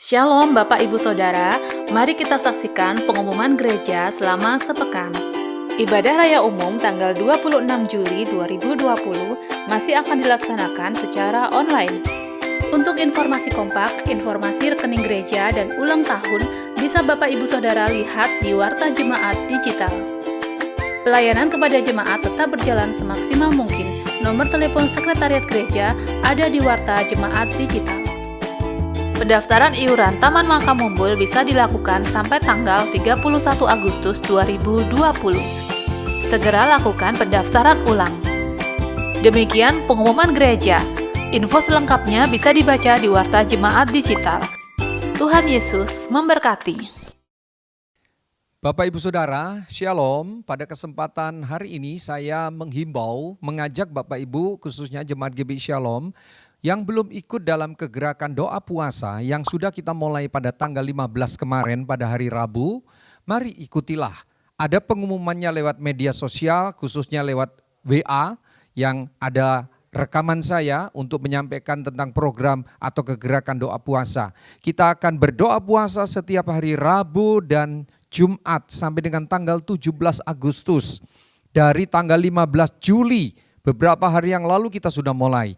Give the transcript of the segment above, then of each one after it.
Shalom Bapak Ibu Saudara, mari kita saksikan pengumuman gereja selama sepekan. Ibadah Raya Umum tanggal 26 Juli 2020 masih akan dilaksanakan secara online. Untuk informasi kompak, informasi rekening gereja dan ulang tahun bisa Bapak Ibu Saudara lihat di Warta Jemaat Digital. Pelayanan kepada jemaat tetap berjalan semaksimal mungkin. Nomor telepon sekretariat gereja ada di Warta Jemaat Digital. Pendaftaran iuran Taman Makam Mumbul bisa dilakukan sampai tanggal 31 Agustus 2020. Segera lakukan pendaftaran ulang. Demikian pengumuman gereja. Info selengkapnya bisa dibaca di Warta Jemaat Digital. Tuhan Yesus memberkati. Bapak Ibu Saudara, Shalom. Pada kesempatan hari ini saya mengajak Bapak Ibu khususnya Jemaat GBI Shalom yang belum ikut dalam kegerakan doa puasa yang sudah kita mulai pada tanggal 15 kemarin pada hari Rabu, mari ikutilah. Ada pengumumannya lewat media sosial, khususnya lewat WA yang ada rekaman saya untuk menyampaikan tentang program atau kegerakan doa puasa. Kita akan berdoa puasa setiap hari Rabu dan Jumat sampai dengan tanggal 17 Agustus. Dari tanggal 15 Juli, beberapa hari yang lalu kita sudah mulai.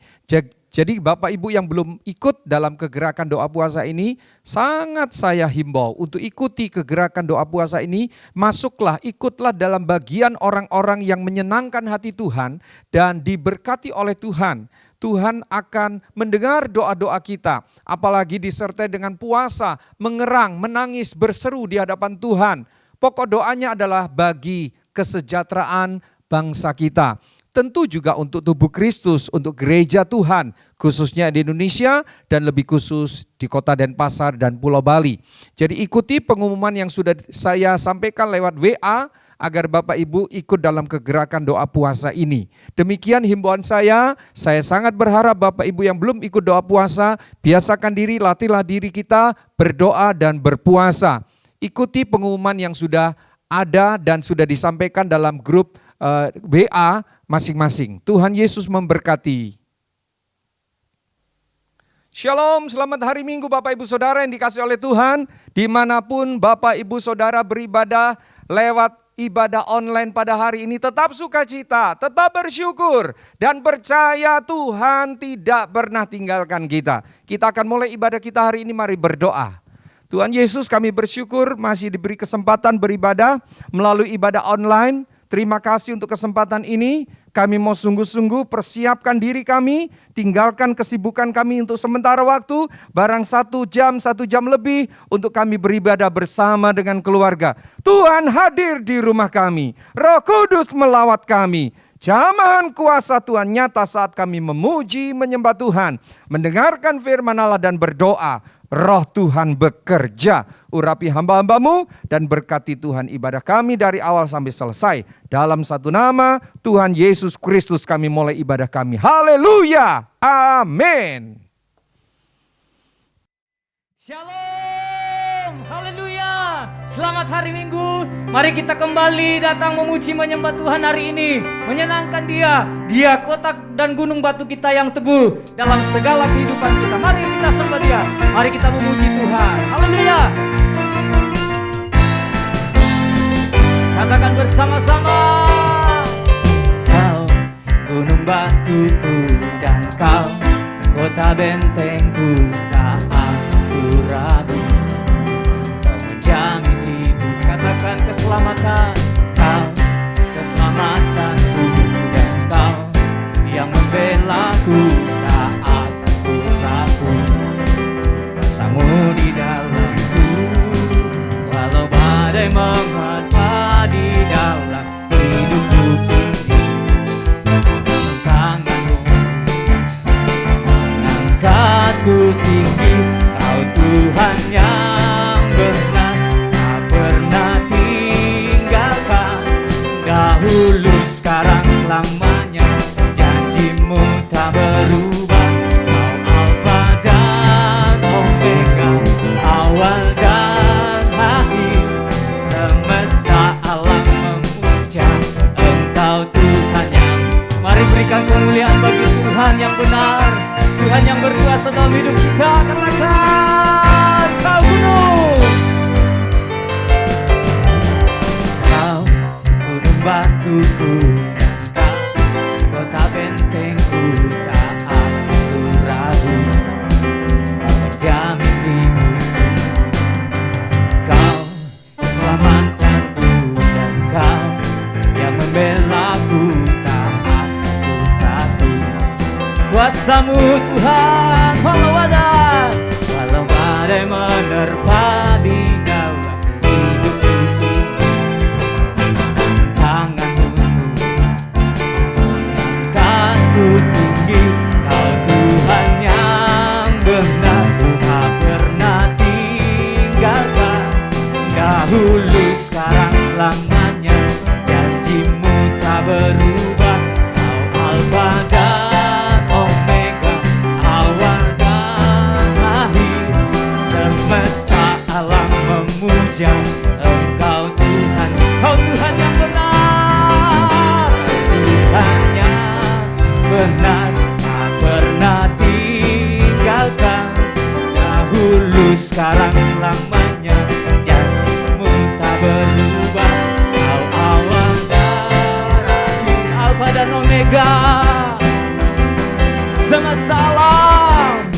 Jadi Bapak Ibu yang belum ikut dalam kegerakan doa puasa ini, sangat saya himbau untuk ikuti kegerakan doa puasa ini. Masuklah, ikutlah dalam bagian orang-orang yang menyenangkan hati Tuhan dan diberkati oleh Tuhan. Tuhan akan mendengar doa-doa kita, apalagi disertai dengan puasa, mengerang, menangis, berseru di hadapan Tuhan. Pokok doanya adalah bagi kesejahteraan bangsa kita. Tentu juga untuk tubuh Kristus, untuk gereja Tuhan, khususnya di Indonesia dan lebih khusus di Kota Denpasar dan Pulau Bali. Jadi ikuti pengumuman yang sudah saya sampaikan lewat WA agar Bapak Ibu ikut dalam kegerakan doa puasa ini. Demikian himbauan saya sangat berharap Bapak Ibu yang belum ikut doa puasa, biasakan diri, latihlah diri kita berdoa dan berpuasa. Ikuti pengumuman yang sudah ada dan sudah disampaikan dalam grup WA masing-masing. Tuhan Yesus memberkati. Shalom, selamat hari Minggu Bapak Ibu Saudara yang dikasihi oleh Tuhan. Dimanapun Bapak Ibu Saudara beribadah lewat ibadah online pada hari ini, tetap sukacita, tetap bersyukur, dan percaya Tuhan tidak pernah tinggalkan kita. Kita akan mulai ibadah kita hari ini, mari berdoa. Tuhan Yesus, kami bersyukur masih diberi kesempatan beribadah melalui ibadah online. Terima kasih untuk kesempatan ini. Kami mau sungguh-sungguh persiapkan diri kami, tinggalkan kesibukan kami untuk sementara waktu, barang 1 jam lebih untuk kami beribadah bersama dengan keluarga. Tuhan hadir di rumah kami, Roh Kudus melawat kami. Jamahan kuasa Tuhan nyata saat kami memuji, menyembah Tuhan, mendengarkan firman Allah dan berdoa. Roh Tuhan bekerja, urapi hamba-hambamu dan berkati Tuhan ibadah kami dari awal sampai selesai. Dalam satu nama Tuhan Yesus Kristus kami mulai ibadah kami. Haleluya, amin. Shalom, haleluya. Selamat hari Minggu. Mari kita kembali datang memuji menyembah Tuhan hari ini, menyenangkan Dia. Dia kotak dan gunung batu kita yang teguh dalam segala kehidupan kita. Mari kita sembah Dia. Mari kita memuji Tuhan. Haleluya. Katakan bersama-sama. Kau gunung batuku dan kau kota bentengku, tak aku ragu. Kau menjamin hidup, katakan keselamatan. Kau keselamatanku dan kau yang membelaku, tak aku takut. Kuasamu di dalamku, walau badai menghadap di dalam hidupku tinggi. Tanganmu mengangkatku tinggi. Kau Tuhan yang benar, tak pernah tinggalkan. Dahulu, sekarang, selamanya, janjimu tak berubah. Kau Alfa dan Omega, awal dan akhir. Semesta alam memuja Engkau Tuhan yang. Mari berikan kemuliaan bagi Tuhan yang benar, Tuhan yang berkuasa dalam hidup kita. Katakan batuku dan kota bentengku, tak aku ragu, kau menjamin hidupku. Kau yang selamatkanku dan kau yang membelaku, tak aku takut. Kuasamu Tuhan walau badai menerpa di dalam hidupku ini. Tanganmu mengangkatku tinggi, kau Tuhan yang benar, tak pernah tinggalkan. Dahulu sekarang selamanya, janjimu tak berubah. Kau Alfa dan Omega, awal dan akhir. Semesta alam memuja Engkau Tuhan, Kau Tuhan yang benar, Tuhan yang benar, tak pernah tinggalkan. Dahulu sekarang selamanya, janjimu tak berubah. Kau awal dan akhir, Alfa dan Omega, semesta alam.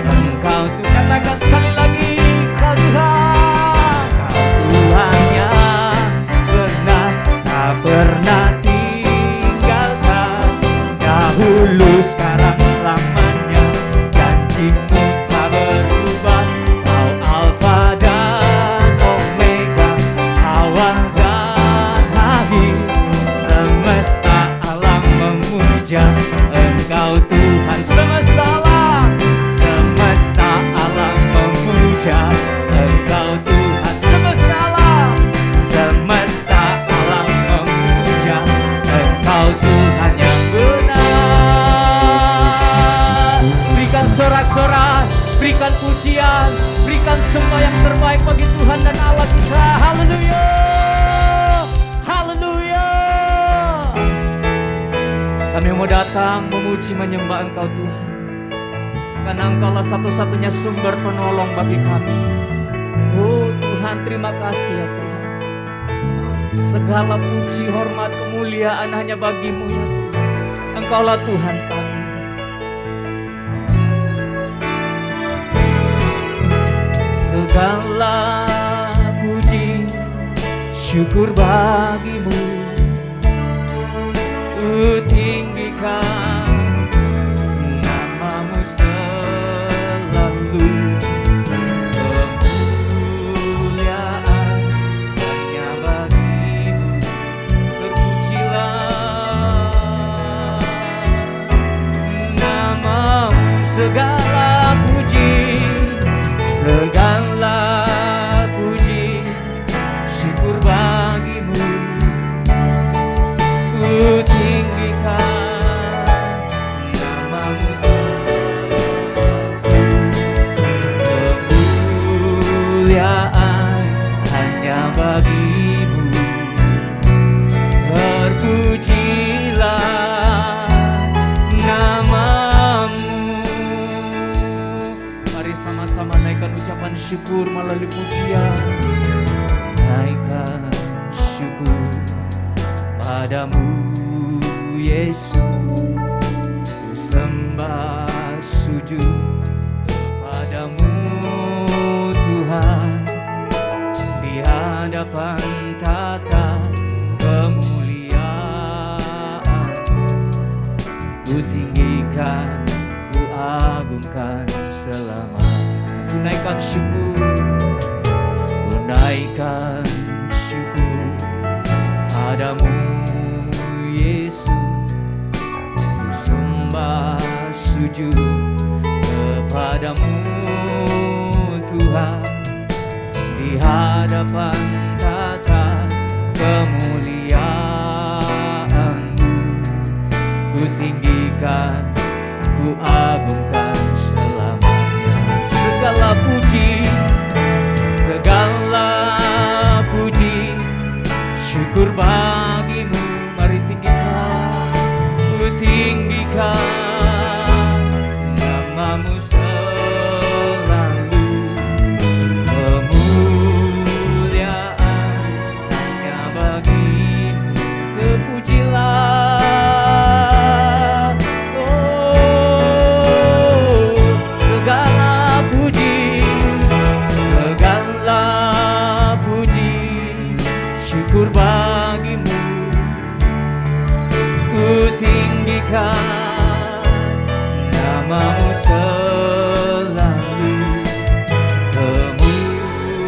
Engkau Tuhan, katakan sekali lagi, Kau Tuhan, Kau Tuhan yang benar, tak pernah tinggalkan. Dahulu sekarang selamanya, janjimu tak berubah. Kau Alfa dan Omega, awal dan akhir. Semesta alam memuja Engkau Tuhan, semesta alam, semesta alam memuja Engkau Tuhan, semesta alam, semesta alam memuja Engkau Tuhan yang benar. Berikan sorak-sorai, berikan pujian, berikan semua yang terbaik bagi Tuhan dan Allah kita. Haleluya, haleluya. Kami mau datang memuji menyembah Engkau Tuhan, karena Engkaulah satu-satunya sumber penolong bagi kami. Oh Tuhan, terima kasih ya Tuhan. Segala puji, hormat, kemuliaan hanya bagi-Mu ya Tuhan. Engkaulah Tuhan kami. Segala puji, syukur bagi-Mu, ku tinggikan nama-Mu selalu. Kemuliaan hanya bagi-Mu, terpujilah nama-Mu. Segala puji, segala puji, syukur bagi-Mu, ku tinggikan nama-Mu selalu. Kemuliaan hanya bagi-Mu, terpujilah nama-Mu. Mari sama-sama naikkan ucapan syukur melalui pujian. Naikkan syukur padamu Yesus, ku sembah sujud kepadamu Tuhan, di hadapan tata kemuliaan-Mu, ku tinggikan, ku agungkan selamanya. Ku naikkan syukur, ku naikkan syukur padamu Yesus, ku sembah sujud kepadamu Tuhan, di hadapan tata kemuliaan-Mu, ku tinggikan, ku agungkan selamanya. Segala puji, segala puji, syukur bagi-Mu. Mari tinggikan, ku tinggikan nama-Mu selalu. Kemuliaan hanya bagi-Mu, syukur bagimu. Ku tinggikan namamu selalu, kemuliaan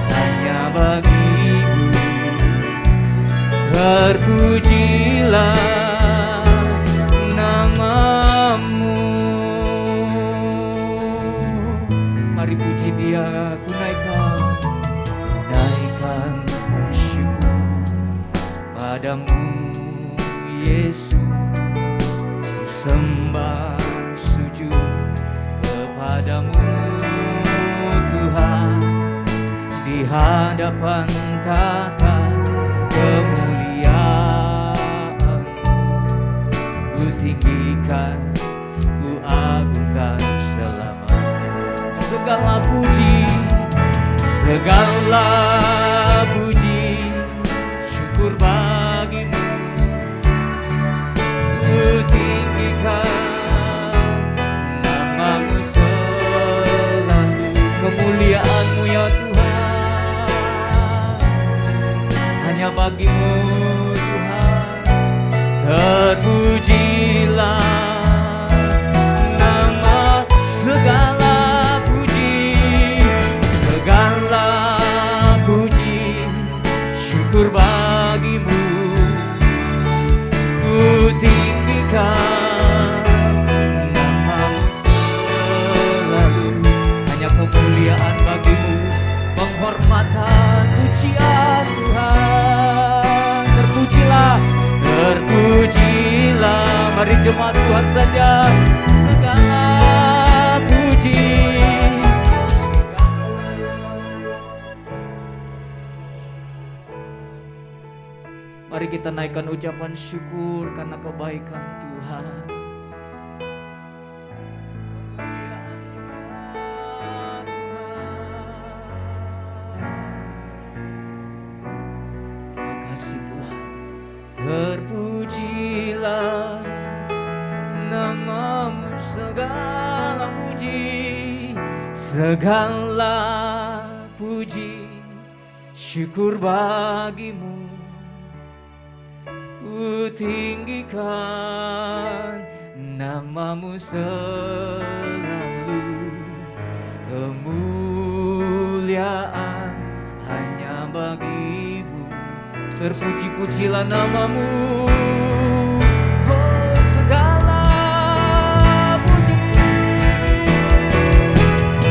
hanya bagimu. Terpujilah namamu. Mari puji Dia, ku naikkan syukur padamu Yesus. Ku sembah sujud kepadamu Tuhan, di hadapan tata kemuliaan-Mu. Ku tinggikan, ku agungkan selamanya. Segala puji, segala puji, syukur bagimu. Ku tinggikan namamu selalu, kemuliaan-Mu ya Tuhan hanya bagimu Tuhan. Terpujilah nama, segala puji, segala puji, syukur bagimu. Ku tinggikan namamu selalu, hanya kemuliaan bagimu, penghormatan, pujian Tuhan. Terpujilah, terpujilah, mari jemaat Tuhan saja. Segala puji, mari kita naikkan ucapan syukur karena kebaikan Tuhan. Kemuliaan Tuhan. Terima kasih Tuhan. Terpujilah namamu, segala puji, segala puji, syukur bagimu. Ku tinggikan namamu selalu, kemuliaan hanya bagimu. Terpuji-pujilah namamu. Oh, segala puji,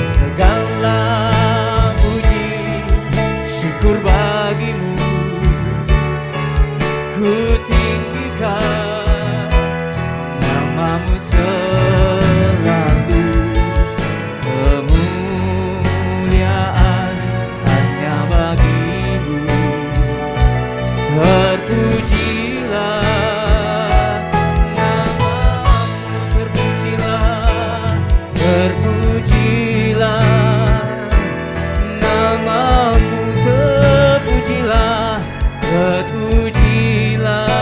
segala puji, syukur bagimu. Ku tinggikan namamu selalu, kemuliaan hanya bagimu. Terpujilah namamu, terpujilah, terpujilah namamu, terpujilah, terpujilah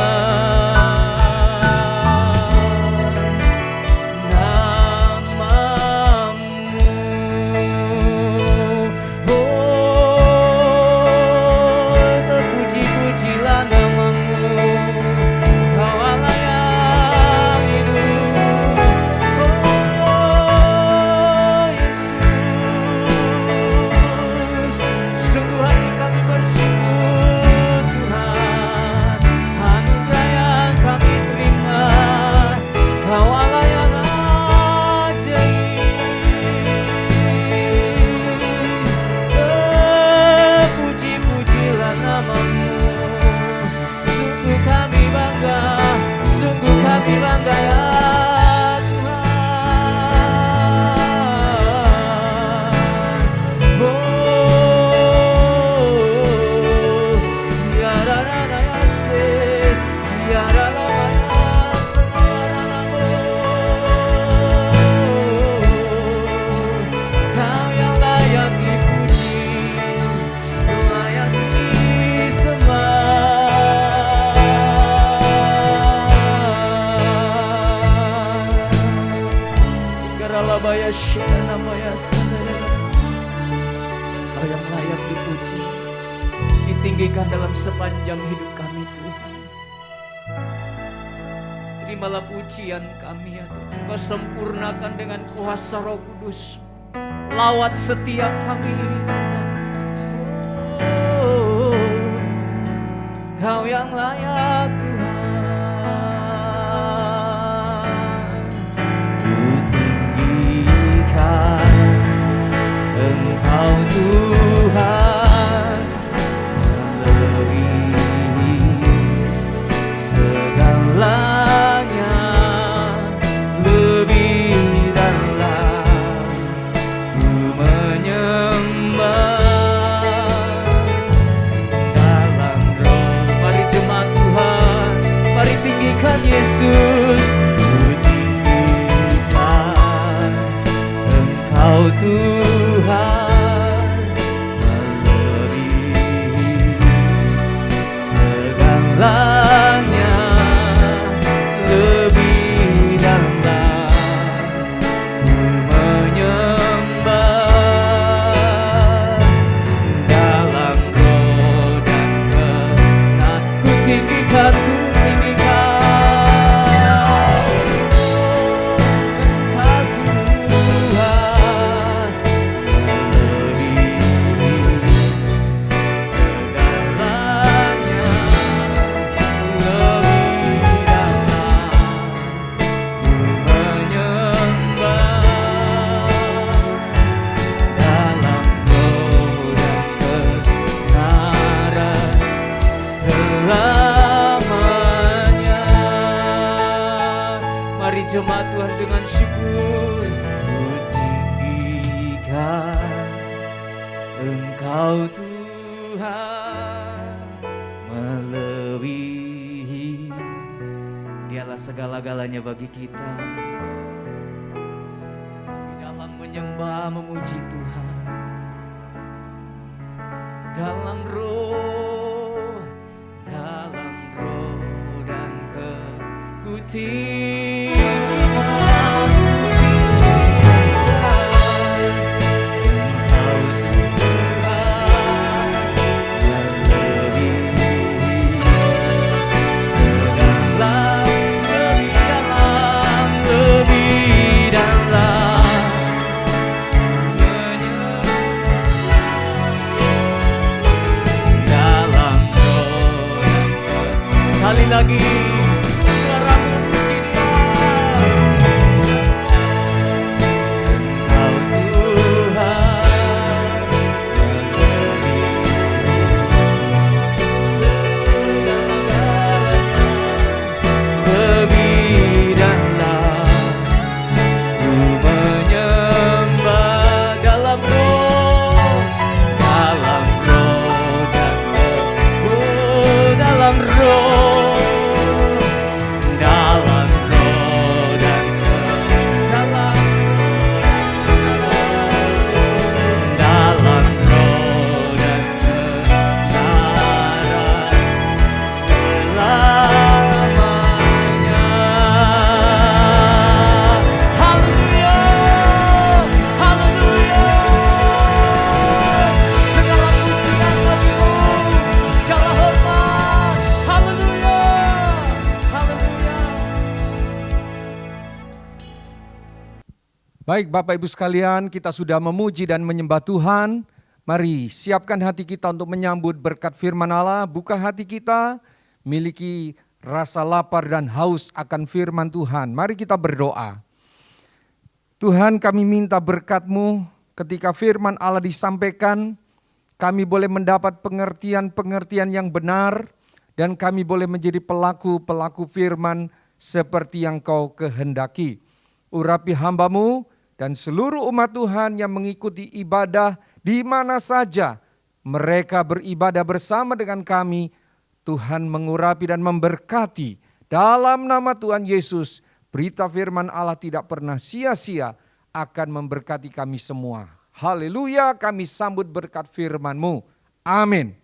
namamu. Oh, terpuji-pujilah namamu, Kau Allah yang hidup. Oh Yesus, sungguh hati kami bersyukur Tuhan, anugerah yang kami terima. Kau Allah yang ajaib. Puji-pujilah namamu. Sungguh kami bangga, sungguh kami bangga ya Tuhan. Oh, ya rana ya se, ya rana ya semana. Kau yang layak dipuji, layak disembah. Karalabaya Shenamaya Sadaya. Kau yang layak dipuji, tinggikan dalam sepanjang hidup kami Tuhan. Terimalah pujian kami ya Tuhan. Engkau sempurnakan dengan kuasa Roh Kudus. Lawat setiap kami Tuhan. Oh, Kau yang layak Tuhan. Ku tinggikan Engkau Tuhan, melebihi segalanya, lebih dalam ku menyembah dalam roh. Mari jemaat Tuhan, mari tinggikan Yesus. Ku tinggikan Engkau Tuhan, melebihi segalanya, lebih dalam ku menyembah dalam roh dan benar. Ku tinggikan, ku tinggikan Engkau Tuhan, melebihi segalanya, lebih dalam ku menyembah dalam roh dan kebenaran selamanya. Mari jemaat Tuhan dengan syukur. Ku tinggikan Engkau Tuhan, melebihi. Dialah segala-galanya bagi kita. Di dalam menyembah memuji Tuhan, dalam roh dan ku tinggikan Engkau Tuhan, melebihi segala, lebih dalam dalam roh. Sekali lagi suara memuji Dia. Engkau Tuhan, melebihi segalanya, lebih dalam ku menyembah dalam roh dan dalam roh dan dalam roh dan kebenaran selamanya. Haleluya, haleluya. Segala pujian bagimu, segala hormat. Haleluya, haleluya. Baik Bapak Ibu sekalian, kita sudah memuji dan menyembah Tuhan. Mari siapkan hati kita untuk menyambut berkat firman Allah. Buka hati kita, miliki rasa lapar dan haus akan firman Tuhan. Mari kita berdoa. Tuhan, kami minta berkat-Mu ketika firman Allah disampaikan. Kami boleh mendapat pengertian-pengertian yang benar. Dan kami boleh menjadi pelaku-pelaku firman seperti yang Kau kehendaki. Urapi hamba-Mu dan seluruh umat Tuhan yang mengikuti ibadah di mana saja mereka beribadah bersama dengan kami. Tuhan mengurapi dan memberkati. Dalam nama Tuhan Yesus, berita firman Allah tidak pernah sia-sia, akan memberkati kami semua. Haleluya, kami sambut berkat firman-Mu. Amin.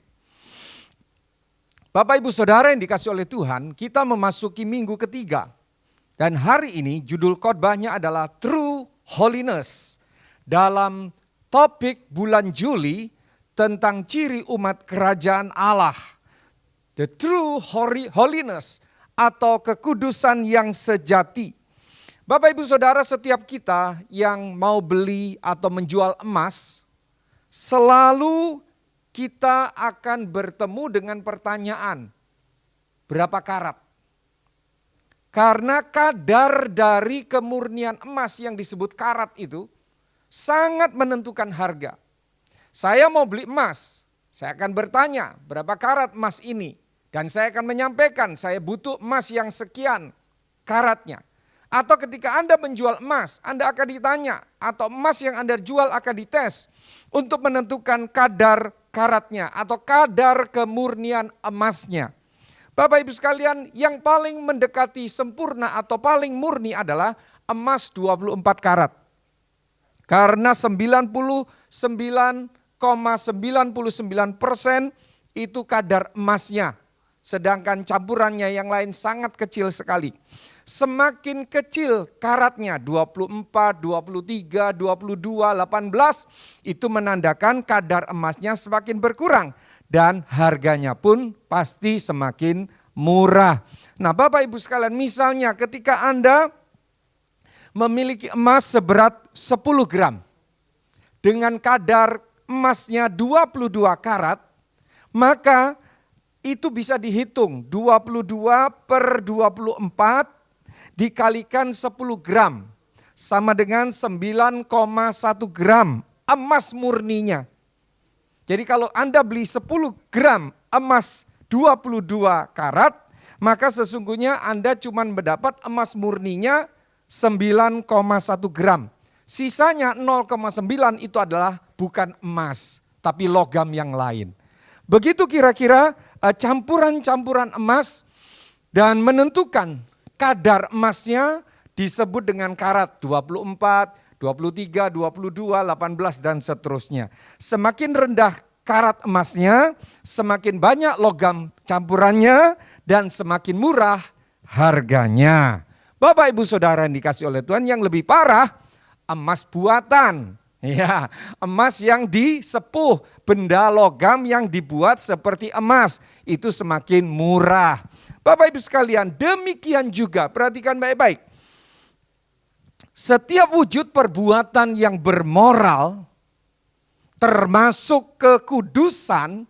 Bapak Ibu Saudara yang dikasih oleh Tuhan, kita memasuki minggu ketiga. Dan hari ini judul khotbahnya adalah True Holiness. Dalam topik bulan Juli, tentang ciri umat kerajaan Allah. The true holiness atau kekudusan yang sejati. Bapak Ibu Saudara, setiap kita yang mau beli atau menjual emas, selalu kita akan bertemu dengan pertanyaan, berapa karat? Karena kadar dari kemurnian emas yang disebut karat itu sangat menentukan harga. Saya mau beli emas, saya akan bertanya berapa karat emas ini. Dan saya akan menyampaikan saya butuh emas yang sekian karatnya. Atau ketika Anda menjual emas, Anda akan ditanya. Atau emas yang Anda jual akan dites untuk menentukan kadar karatnya atau kadar kemurnian emasnya. Bapak Ibu sekalian, yang paling mendekati sempurna atau paling murni adalah emas 24 karat. Karena 99,99% itu kadar emasnya. Sedangkan campurannya yang lain sangat kecil sekali. Semakin kecil karatnya 24, 23, 22, 18 itu menandakan kadar emasnya semakin berkurang. Dan harganya pun pasti semakin murah. Nah Bapak Ibu sekalian, misalnya ketika Anda memiliki emas seberat 10 gram. Dengan kadar emasnya 22 karat, maka itu bisa dihitung 22 per 24 dikalikan 10 gram. Sama dengan 9,1 gram emas murninya. Jadi kalau Anda beli 10 gram emas 22 karat, maka sesungguhnya Anda cuma mendapat emas murninya 9,1 gram. Sisanya 0,9 itu adalah bukan emas, tapi logam yang lain. Begitu kira-kira campuran-campuran emas dan menentukan kadar emasnya disebut dengan karat 24, 23, 22, 18 dan seterusnya. Semakin rendah karat emasnya, semakin banyak logam campurannya dan semakin murah harganya. Bapak Ibu Saudara yang dikasih oleh Tuhan, yang lebih parah emas buatan. Ya, emas yang disepuh, benda logam yang dibuat seperti emas, itu semakin murah. Bapak Ibu sekalian, demikian juga, perhatikan baik-baik. Setiap wujud perbuatan yang bermoral, termasuk kekudusan,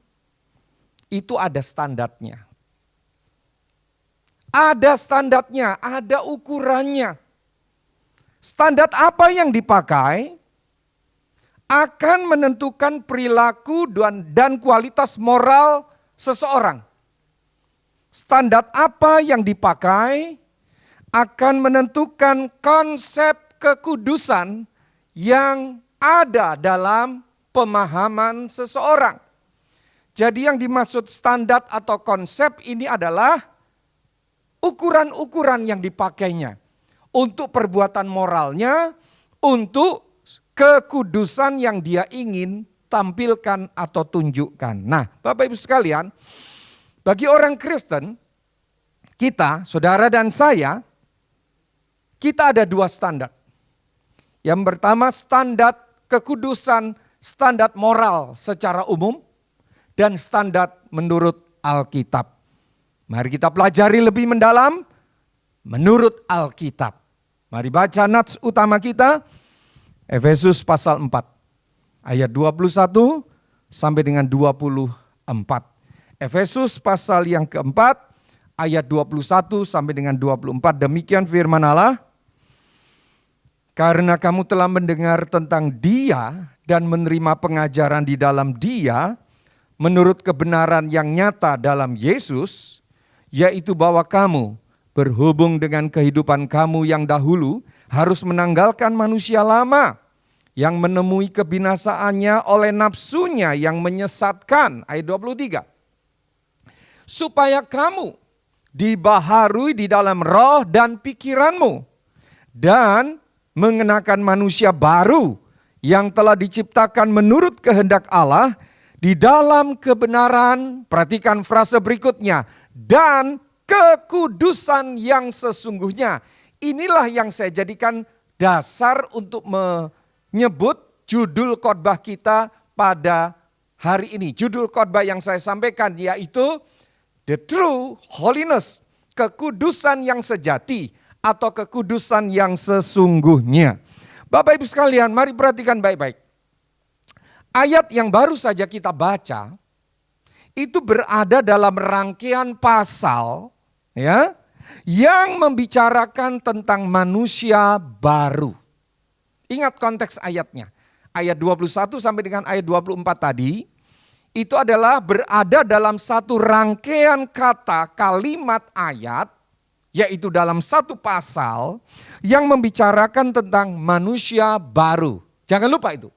itu ada standarnya. Ada standarnya, ada ukurannya. Standar apa yang dipakai akan menentukan perilaku dan kualitas moral seseorang. Standar apa yang dipakai akan menentukan konsep kekudusan yang ada dalam pemahaman seseorang. Jadi yang dimaksud standar atau konsep ini adalah ukuran-ukuran yang dipakainya. Untuk perbuatan moralnya, untuk kekudusan yang dia ingin tampilkan atau tunjukkan. Nah, Bapak Ibu sekalian, bagi orang Kristen, kita, saudara dan saya, kita ada dua standar. Yang pertama standar kekudusan, standar moral secara umum, dan standar menurut Alkitab. Mari kita pelajari lebih mendalam menurut Alkitab. Mari baca nats utama kita, Efesus pasal 4, ayat 21 sampai dengan 24. Efesus pasal yang keempat, ayat 21 sampai dengan 24. Demikian firman Allah. Karena kamu telah mendengar tentang Dia dan menerima pengajaran di dalam Dia, menurut kebenaran yang nyata dalam Yesus, yaitu bahwa kamu berhubung dengan kehidupan kamu yang dahulu harus menanggalkan manusia lama yang menemui kebinasaannya oleh nafsunya yang menyesatkan. Ayat 23. Supaya kamu dibaharui di dalam roh dan pikiranmu dan mengenakan manusia baru yang telah diciptakan menurut kehendak Allah di dalam kebenaran, perhatikan frase berikutnya, dan kekudusan yang sesungguhnya. Inilah yang saya jadikan dasar untuk menyebut judul khotbah kita pada hari ini. Judul khotbah yang saya sampaikan yaitu The True Holiness, kekudusan yang sejati atau kekudusan yang sesungguhnya. Bapak Ibu sekalian, mari perhatikan baik-baik. Ayat yang baru saja kita baca itu berada dalam rangkaian pasal ya yang membicarakan tentang manusia baru. Ingat konteks ayatnya. Ayat 21 sampai dengan ayat 24 tadi, itu adalah berada dalam satu rangkaian kata kalimat ayat, yaitu dalam satu pasal yang membicarakan tentang manusia baru. Jangan lupa itu.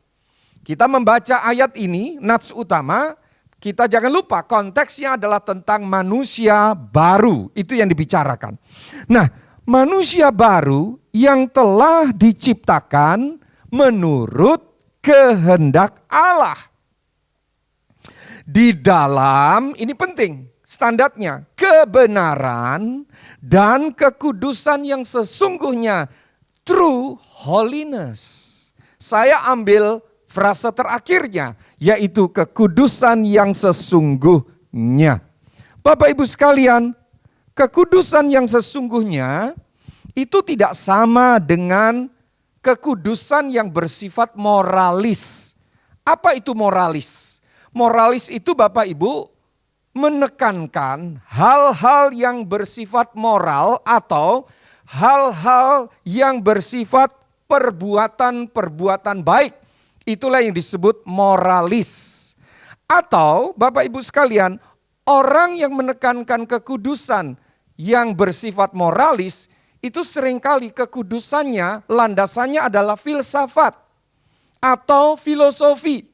Kita membaca ayat ini, nats utama, kita jangan lupa konteksnya adalah tentang manusia baru. Itu yang dibicarakan. Nah, manusia baru yang telah diciptakan menurut kehendak Allah. Di dalam, ini penting standarnya, kebenaran dan kekudusan yang sesungguhnya, true holiness. Saya ambil frase terakhirnya, yaitu kekudusan yang sesungguhnya. Bapak Ibu sekalian, kekudusan yang sesungguhnya itu tidak sama dengan kekudusan yang bersifat moralis. Apa itu moralis? Moralis itu Bapak Ibu menekankan hal-hal yang bersifat moral atau hal-hal yang bersifat perbuatan-perbuatan baik. Itulah yang disebut moralis. Atau Bapak Ibu sekalian, orang yang menekankan kekudusan yang bersifat moralis, itu seringkali kekudusannya, landasannya adalah filsafat atau filosofi.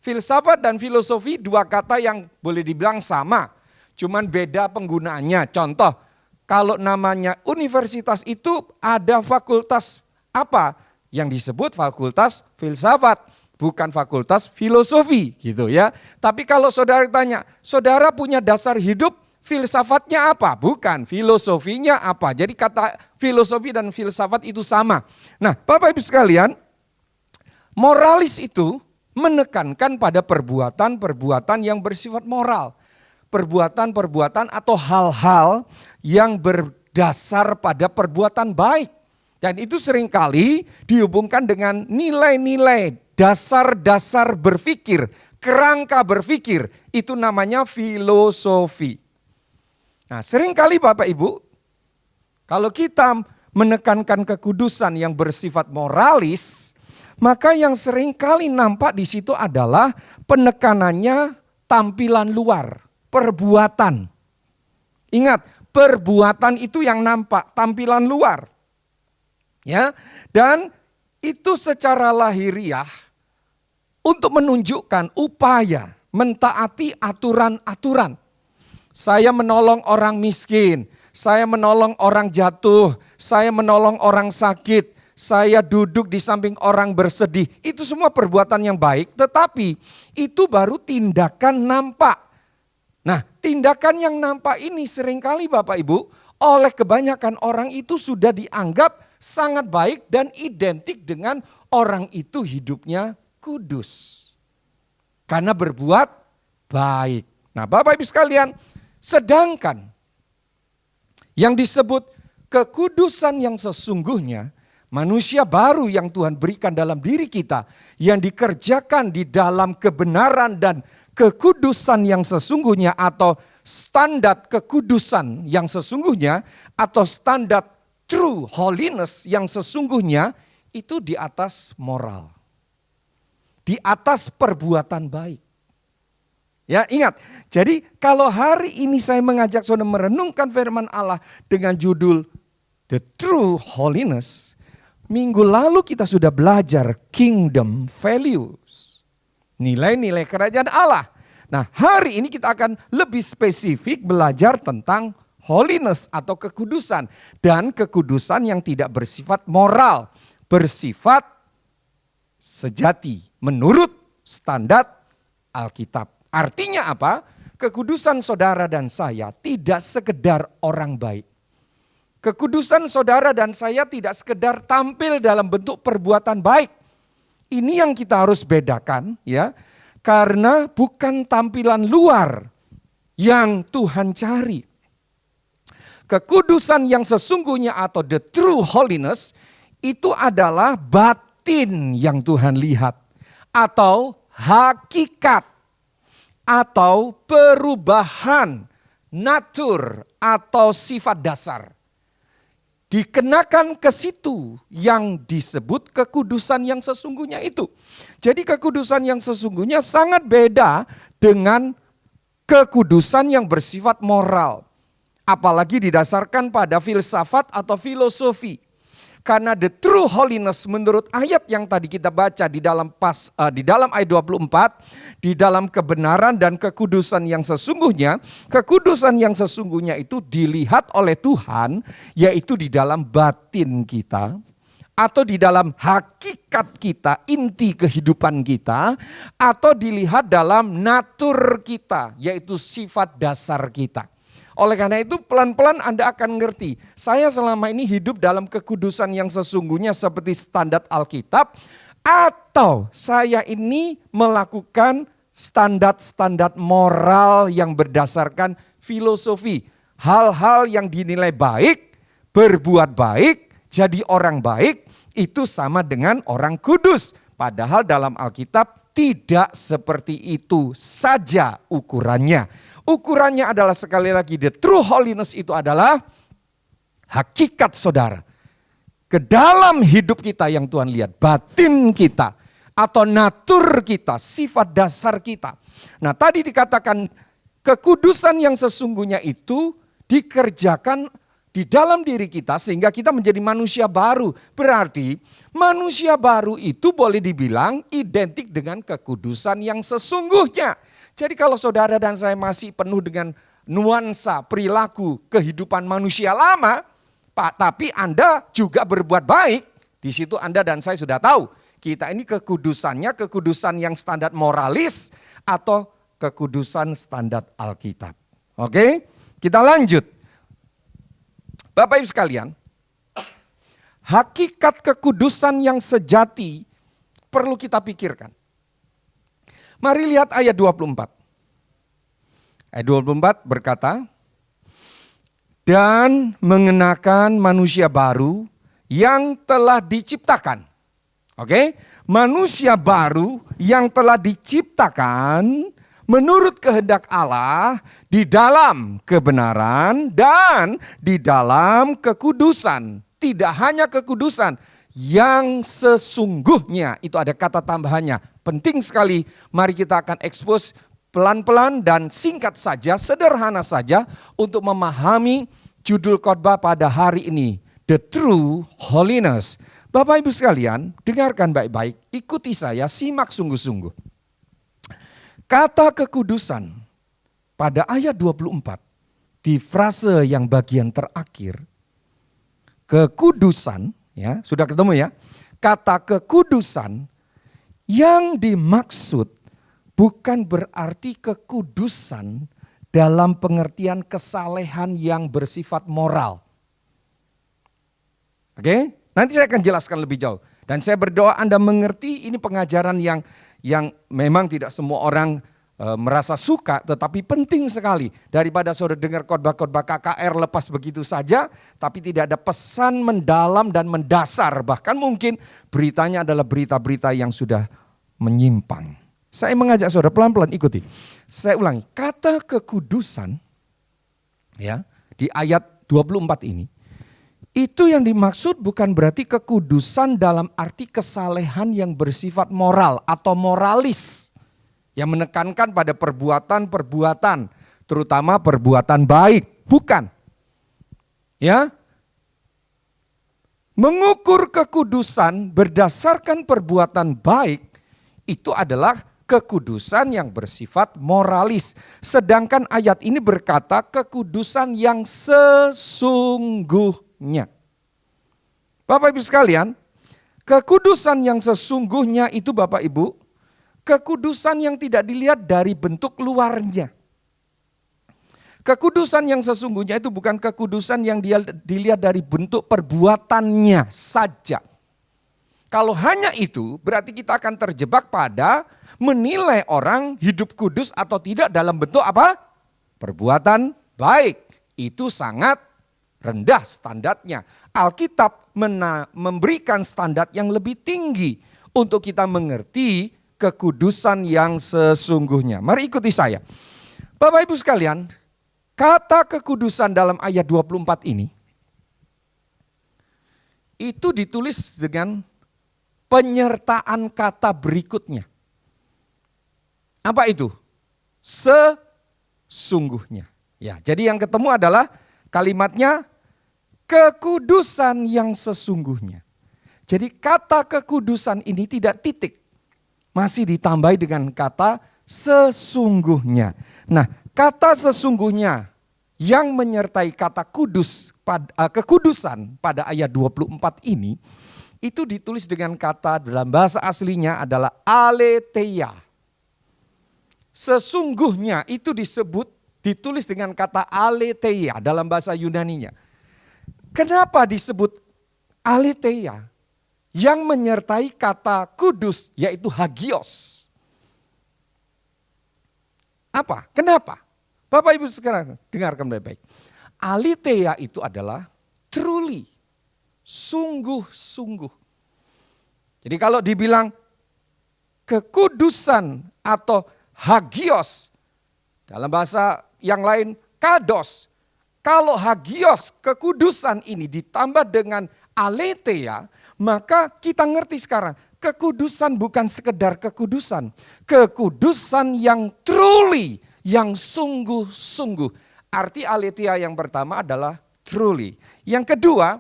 Filsafat dan filosofi dua kata yang boleh dibilang sama, cuman beda penggunaannya. Contoh, kalau namanya universitas itu ada fakultas apa? Yang disebut fakultas filsafat, bukan fakultas filosofi gitu ya. Tapi kalau saudara tanya, saudara punya dasar hidup, filsafatnya apa? Bukan, filosofinya apa? Jadi kata filosofi dan filsafat itu sama. Nah, Bapak Ibu sekalian, moralis itu menekankan pada perbuatan-perbuatan yang bersifat moral. Perbuatan-perbuatan atau hal-hal yang berdasar pada perbuatan baik. Dan itu seringkali dihubungkan dengan nilai-nilai, dasar-dasar berpikir, kerangka berpikir. Itu namanya filosofi. Nah, seringkali Bapak Ibu, kalau kita menekankan kekudusan yang bersifat moralis, maka yang seringkali nampak di situ adalah penekanannya tampilan luar, perbuatan. Ingat, perbuatan itu yang nampak, tampilan luar. Ya, dan itu secara lahiriah untuk menunjukkan upaya mentaati aturan-aturan. Saya menolong orang miskin, saya menolong orang jatuh, saya menolong orang sakit, saya duduk di samping orang bersedih. Itu semua perbuatan yang baik, tetapi itu baru tindakan nampak. Nah, tindakan yang nampak ini seringkali Bapak Ibu, oleh kebanyakan orang itu sudah dianggap sangat baik dan identik dengan orang itu hidupnya kudus. Karena berbuat baik. Nah, Bapak Ibu sekalian, sedangkan yang disebut kekudusan yang sesungguhnya, manusia baru yang Tuhan berikan dalam diri kita, yang dikerjakan di dalam kebenaran dan kekudusan yang sesungguhnya atau standar kekudusan yang sesungguhnya atau standar true holiness yang sesungguhnya itu di atas moral. Di atas perbuatan baik. Ya, ingat. Jadi kalau hari ini saya mengajak saudara merenungkan firman Allah dengan judul The True Holiness, minggu lalu kita sudah belajar kingdom values. Nilai-nilai kerajaan Allah. Nah, hari ini kita akan lebih spesifik belajar tentang holiness atau kekudusan. Dan kekudusan yang tidak bersifat moral, bersifat sejati menurut standar Alkitab. Artinya apa? Kekudusan saudara dan saya tidak sekedar orang baik. Kekudusan saudara dan saya tidak sekedar tampil dalam bentuk perbuatan baik. Ini yang kita harus bedakan ya. Karena bukan tampilan luar yang Tuhan cari. Kekudusan yang sesungguhnya atau the true holiness itu adalah batin yang Tuhan lihat. Atau hakikat. Atau perubahan natur atau sifat dasar. Dikenakan ke situ yang disebut kekudusan yang sesungguhnya itu. Jadi kekudusan yang sesungguhnya sangat beda dengan kekudusan yang bersifat moral. Apalagi didasarkan pada filsafat atau filosofi. Karena the true holiness menurut ayat yang tadi kita baca di dalam ayat 24, di dalam kebenaran dan kekudusan yang sesungguhnya, kekudusan yang sesungguhnya itu dilihat oleh Tuhan, yaitu di dalam batin kita, atau di dalam hakikat kita, inti kehidupan kita, atau dilihat dalam natur kita, yaitu sifat dasar kita. Oleh karena itu pelan-pelan Anda akan ngerti, saya selama ini hidup dalam kekudusan yang sesungguhnya seperti standar Alkitab, atau saya ini melakukan standar-standar moral yang berdasarkan filosofi. Hal-hal yang dinilai baik, berbuat baik, jadi orang baik, itu sama dengan orang kudus. Padahal dalam Alkitab tidak seperti itu saja ukurannya. Ukurannya adalah sekali lagi the true holiness itu adalah hakikat saudara. Ke dalam hidup kita yang Tuhan lihat, batin kita atau natur kita, sifat dasar kita. Nah tadi dikatakan kekudusan yang sesungguhnya itu dikerjakan di dalam diri kita sehingga kita menjadi manusia baru. Berarti manusia baru itu boleh dibilang identik dengan kekudusan yang sesungguhnya. Jadi kalau saudara dan saya masih penuh dengan nuansa perilaku kehidupan manusia lama, tapi Anda juga berbuat baik, di situ Anda dan saya sudah tahu. Kita ini kekudusannya kekudusan yang standar moralis atau kekudusan standar Alkitab. Oke, kita lanjut. Bapak Ibu sekalian, hakikat kekudusan yang sejati perlu kita pikirkan. Mari lihat ayat 24. Ayat 24 berkata, dan mengenakan manusia baru yang telah diciptakan. Oke, manusia baru yang telah diciptakan menurut kehendak Allah di dalam kebenaran dan di dalam kekudusan. Tidak hanya kekudusan, yang sesungguhnya, itu ada kata tambahannya. Penting sekali, mari kita akan expose pelan-pelan dan singkat saja, sederhana saja untuk memahami judul khotbah pada hari ini. The True Holiness. Bapak Ibu sekalian, dengarkan baik-baik, ikuti saya, simak sungguh-sungguh. Kata kekudusan pada ayat 24, di frase yang bagian terakhir, kekudusan, ya, sudah ketemu ya. Kata kekudusan yang dimaksud bukan berarti kekudusan dalam pengertian kesalehan yang bersifat moral. Oke, nanti saya akan jelaskan lebih jauh. Dan saya berdoa Anda mengerti ini pengajaran yang memang tidak semua orang merasa suka, tetapi penting sekali. Daripada saudara dengar khotbah-khotbah KKR lepas begitu saja, tapi tidak ada pesan mendalam dan mendasar. Bahkan mungkin beritanya adalah berita-berita yang sudah menyimpang. Saya mengajak saudara pelan-pelan ikuti. Saya ulangi, kata kekudusan ya di ayat 24 ini, itu yang dimaksud bukan berarti kekudusan dalam arti kesalehan yang bersifat moral atau moralis. Yang menekankan pada perbuatan-perbuatan, terutama perbuatan baik, bukan. Ya. Mengukur kekudusan berdasarkan perbuatan baik itu adalah kekudusan yang bersifat moralis. Sedangkan ayat ini berkata kekudusan yang sesungguhnya. Bapak Ibu sekalian, kekudusan yang sesungguhnya itu Bapak Ibu, kekudusan yang tidak dilihat dari bentuk luarnya. Kekudusan yang sesungguhnya itu bukan kekudusan yang dilihat dari bentuk perbuatannya saja. Kalau hanya itu, berarti kita akan terjebak pada menilai orang hidup kudus atau tidak dalam bentuk apa? Perbuatan baik. Itu sangat rendah standarnya. Alkitab memberikan standar yang lebih tinggi untuk kita mengerti kekudusan yang sesungguhnya. Mari ikuti saya. Bapak Ibu sekalian, kata kekudusan dalam ayat 24 ini, itu ditulis dengan penyertaan kata berikutnya. Apa itu? Sesungguhnya. Ya, jadi yang ketemu adalah kalimatnya kekudusan yang sesungguhnya. Jadi kata kekudusan ini tidak titik. Masih ditambahi dengan kata sesungguhnya. Nah, kata sesungguhnya yang menyertai kata kudus, kekudusan pada ayat 24 ini, itu ditulis dengan kata dalam bahasa aslinya adalah aletheia. Sesungguhnya itu ditulis dengan kata aletheia dalam bahasa Yunaninya. Kenapa disebut aletheia? Yang menyertai kata kudus yaitu hagios. Apa? Kenapa? Bapak Ibu sekarang dengarkan baik-baik. Aletheia itu adalah truly, sungguh-sungguh. Jadi kalau dibilang kekudusan atau hagios, dalam bahasa yang lain kados. Kalau hagios, kekudusan ini ditambah dengan aletheia, maka kita ngerti sekarang, kekudusan bukan sekedar kekudusan. Kekudusan yang truly, yang sungguh-sungguh. Arti aletheia yang pertama adalah truly. Yang kedua,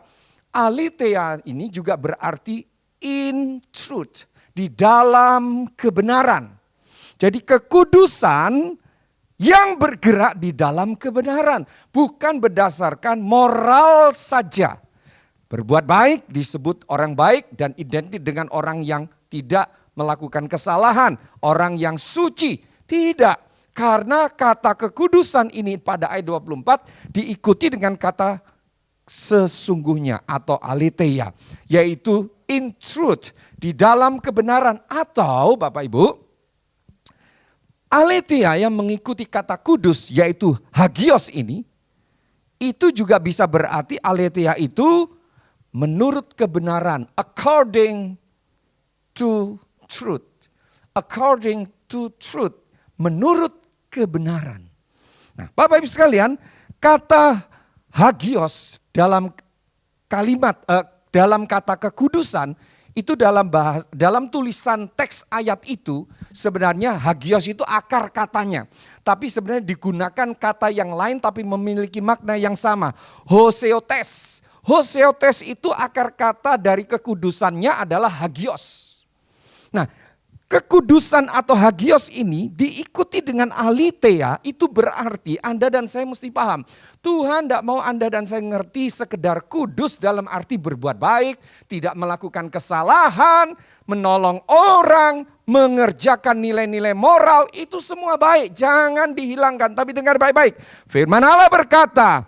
aletheia ini juga berarti in truth, di dalam kebenaran. Jadi kekudusan yang bergerak di dalam kebenaran, bukan berdasarkan moral saja. Berbuat baik disebut orang baik dan identik dengan orang yang tidak melakukan kesalahan, orang yang suci. Tidak, karena kata kekudusan ini pada ayat 24 diikuti dengan kata sesungguhnya atau aletheia, yaitu in truth, di dalam kebenaran. Atau Bapak Ibu, aletheia yang mengikuti kata kudus yaitu hagios ini, itu juga bisa berarti aletheia itu menurut kebenaran, according to truth. According to truth, menurut kebenaran. Nah, Bapak Ibu sekalian, kata hagios dalam dalam kata kekudusan itu dalam tulisan teks ayat itu sebenarnya hagios itu akar katanya. Tapi sebenarnya digunakan kata yang lain tapi memiliki makna yang sama. Hoseotes. Hoseotes itu akar kata dari kekudusannya adalah hagios. Nah, kekudusan atau hagios ini diikuti dengan aletheia, itu berarti Anda dan saya mesti paham. Tuhan tidak mau Anda dan saya ngerti sekedar kudus dalam arti berbuat baik, tidak melakukan kesalahan, menolong orang, mengerjakan nilai-nilai moral, itu semua baik. Jangan dihilangkan, tapi dengar baik-baik. Firman Allah berkata,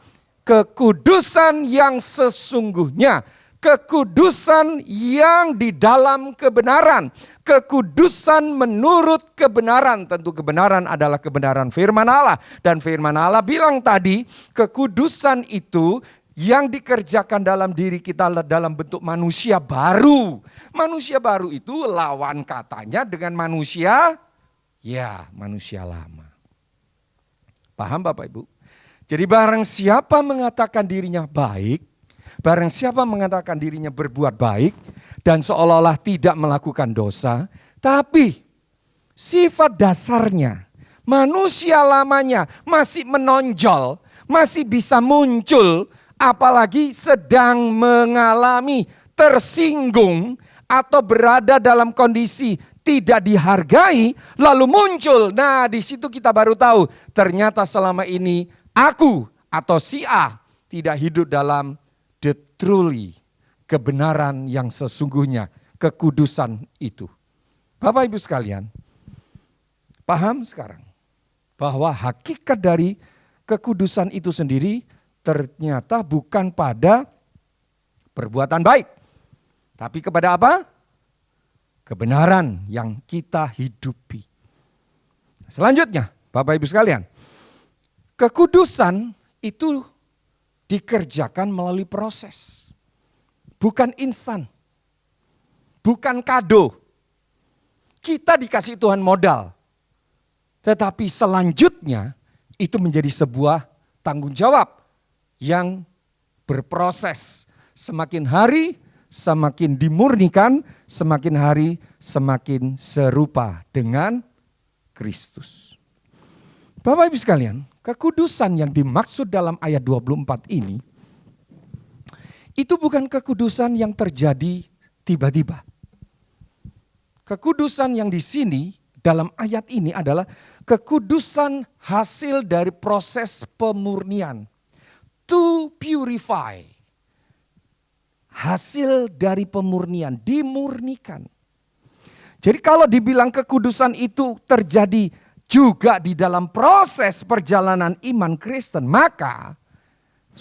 kekudusan yang sesungguhnya, kekudusan yang di dalam kebenaran, kekudusan menurut kebenaran. Tentu kebenaran adalah kebenaran firman Allah. Dan firman Allah bilang tadi, kekudusan itu yang dikerjakan dalam diri kita dalam bentuk manusia baru. Manusia baru itu lawan katanya dengan manusia lama. Paham Bapak Ibu? Jadi barang siapa mengatakan dirinya baik, barang siapa mengatakan dirinya berbuat baik dan seolah-olah tidak melakukan dosa, tapi sifat dasarnya, manusia lamanya masih menonjol, masih bisa muncul, apalagi sedang mengalami tersinggung atau berada dalam kondisi tidak dihargai, lalu muncul. Nah, di situ kita baru tahu ternyata selama ini aku atau si A tidak hidup dalam the truly, kebenaran yang sesungguhnya, kekudusan itu. Bapak Ibu sekalian, paham sekarang bahwa hakikat dari kekudusan itu sendiri ternyata bukan pada perbuatan baik, tapi kepada apa? kebenaran yang kita hidupi. Selanjutnya, Bapak Ibu sekalian, kekudusan itu dikerjakan melalui proses. Bukan instan. Bukan kado. Kita dikasih Tuhan modal. Tetapi selanjutnya itu menjadi sebuah tanggung jawab yang berproses. Semakin hari semakin dimurnikan, semakin hari semakin serupa dengan Kristus. Bapak Ibu sekalian, kekudusan yang dimaksud dalam ayat 24 ini, itu bukan kekudusan yang terjadi tiba-tiba. Kekudusan yang di sini dalam ayat ini adalah kekudusan hasil dari proses pemurnian. To purify. Hasil dari pemurnian, dimurnikan. Jadi kalau dibilang kekudusan itu terjadi juga di dalam proses perjalanan iman Kristen, maka